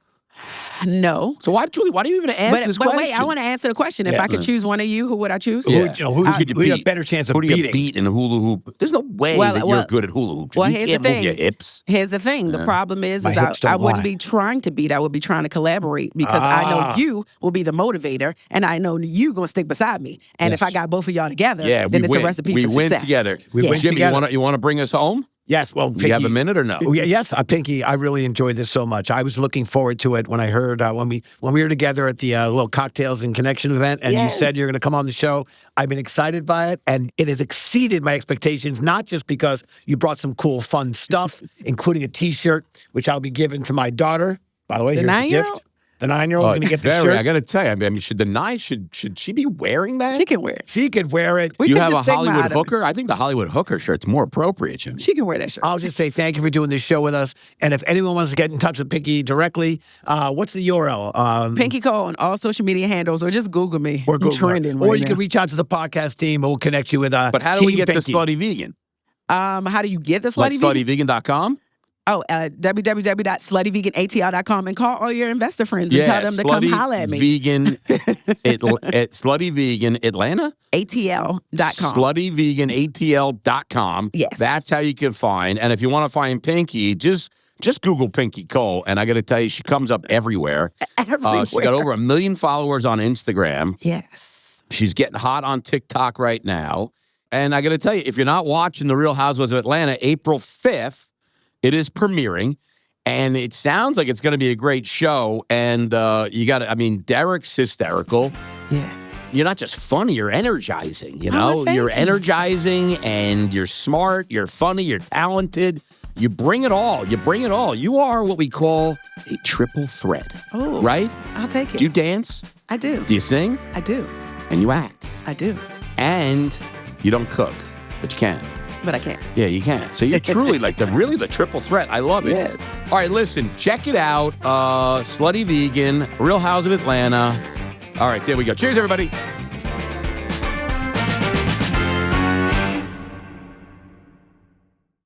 Speaker 1: No.
Speaker 2: So why, Julie, why do you even ask this
Speaker 1: But
Speaker 2: question?
Speaker 1: wait, I want to answer the question. If
Speaker 3: Yeah.
Speaker 1: I could choose one of you, who would I choose?
Speaker 2: Yeah.
Speaker 3: Who's
Speaker 2: could you
Speaker 3: who you have
Speaker 2: beat?
Speaker 3: better chance of
Speaker 2: Who do you
Speaker 3: beating?
Speaker 2: beat in a hula hoop? There's no way
Speaker 1: Well,
Speaker 2: that you're
Speaker 1: well-
Speaker 2: good at hula hoops.
Speaker 1: well,
Speaker 2: you
Speaker 1: here's
Speaker 2: can't
Speaker 1: the
Speaker 2: move
Speaker 1: thing.
Speaker 2: your hips.
Speaker 1: Here's the thing. The problem is
Speaker 3: My hips
Speaker 1: I
Speaker 3: don't
Speaker 1: wouldn't
Speaker 3: lie.
Speaker 1: be trying to beat. I would be trying to collaborate because I know you will be the motivator, and I know you gonna stick beside me. And if
Speaker 3: Yes.
Speaker 1: I got both of y'all together,
Speaker 2: Yeah,
Speaker 1: then
Speaker 2: we
Speaker 1: it's
Speaker 2: win.
Speaker 1: a recipe
Speaker 2: we
Speaker 1: for
Speaker 2: win
Speaker 1: success.
Speaker 2: together.
Speaker 3: We
Speaker 1: Yeah.
Speaker 3: win
Speaker 2: Jimmy,
Speaker 3: together.
Speaker 2: you want to bring us home?
Speaker 3: Yes, well,
Speaker 2: Do you have a minute or no?
Speaker 3: Oh, yeah, yes, Pinky, I really enjoyed this so much. I was looking forward to it when I heard when we were together at the little cocktails and connection event, and
Speaker 1: Yes.
Speaker 3: you said you're going to come on the show. I've been excited by it, and it has exceeded my expectations. Not just because you brought some cool, fun stuff, including a T-shirt, which I'll be giving to my daughter. By the way,
Speaker 1: The
Speaker 3: here's the
Speaker 1: 9-year-old?
Speaker 3: gift. The 9-year-old's going to get the
Speaker 2: Very,
Speaker 3: shirt.
Speaker 2: I got to tell you, I mean, should the 9 should she be wearing that?
Speaker 1: She can wear it.
Speaker 3: She could wear it.
Speaker 1: We
Speaker 2: Do you
Speaker 1: took
Speaker 2: have
Speaker 1: the
Speaker 2: a
Speaker 1: stigma
Speaker 2: Hollywood
Speaker 1: out of it.
Speaker 2: hooker? I think the Hollywood hooker shirt's more appropriate, Jimmy.
Speaker 1: She can wear that shirt.
Speaker 3: I'll just say thank you for doing this show with us. And if anyone wants to get in touch with Pinky directly, what's the URL?
Speaker 1: Pinky Cole on all social media handles, or just Google me.
Speaker 3: Or
Speaker 1: I'm
Speaker 3: Google it.
Speaker 1: trending
Speaker 3: Or
Speaker 1: right
Speaker 3: you
Speaker 1: now.
Speaker 3: can reach out to the podcast team, and we'll connect you with
Speaker 2: But how do we
Speaker 3: Team
Speaker 2: get to
Speaker 3: Pinky.
Speaker 2: Slutty Vegan?
Speaker 1: How do you get the
Speaker 2: Like
Speaker 1: Slutty Vegan?
Speaker 2: sluttyvegan.com?
Speaker 1: Oh, www.sluttyveganatl.com and call all your investor friends and tell them to come holler at me.
Speaker 2: Vegan at Slutty Vegan Atlanta?
Speaker 1: ATL.com.
Speaker 2: SluttyVeganATL.com.
Speaker 1: Yes.
Speaker 2: That's how you can find. And if you want to find Pinky, just Google Pinky Cole. And I got to tell you, she comes up everywhere.
Speaker 1: Everywhere.
Speaker 2: She's got over 1 million followers on Instagram.
Speaker 1: Yes.
Speaker 2: She's getting hot on TikTok right now. And I got to tell you, if you're not watching The Real Housewives of Atlanta, April 5th, it is premiering. And it sounds like it's going to be a great show. And you got to, I mean, Derek's hysterical.
Speaker 1: Yes.
Speaker 2: You're not just funny, you're energizing, you
Speaker 1: Oh,
Speaker 2: know?
Speaker 1: thank
Speaker 2: You're
Speaker 1: you.
Speaker 2: energizing and you're smart, you're funny, you're talented. You bring it all. You bring it all. You are what we call a triple threat.
Speaker 1: Oh.
Speaker 2: Right?
Speaker 1: I'll take it.
Speaker 2: Do you dance?
Speaker 1: I do.
Speaker 2: Do you sing?
Speaker 1: I do.
Speaker 2: And you act.
Speaker 1: I do.
Speaker 2: And you don't cook, but you can.
Speaker 1: But I can't.
Speaker 2: Yeah, you can. So you're truly like the triple threat. I love it.
Speaker 1: Yes.
Speaker 2: All right, listen, check it out. Slutty Vegan, Real House of Atlanta. All right, there we go. Cheers, everybody.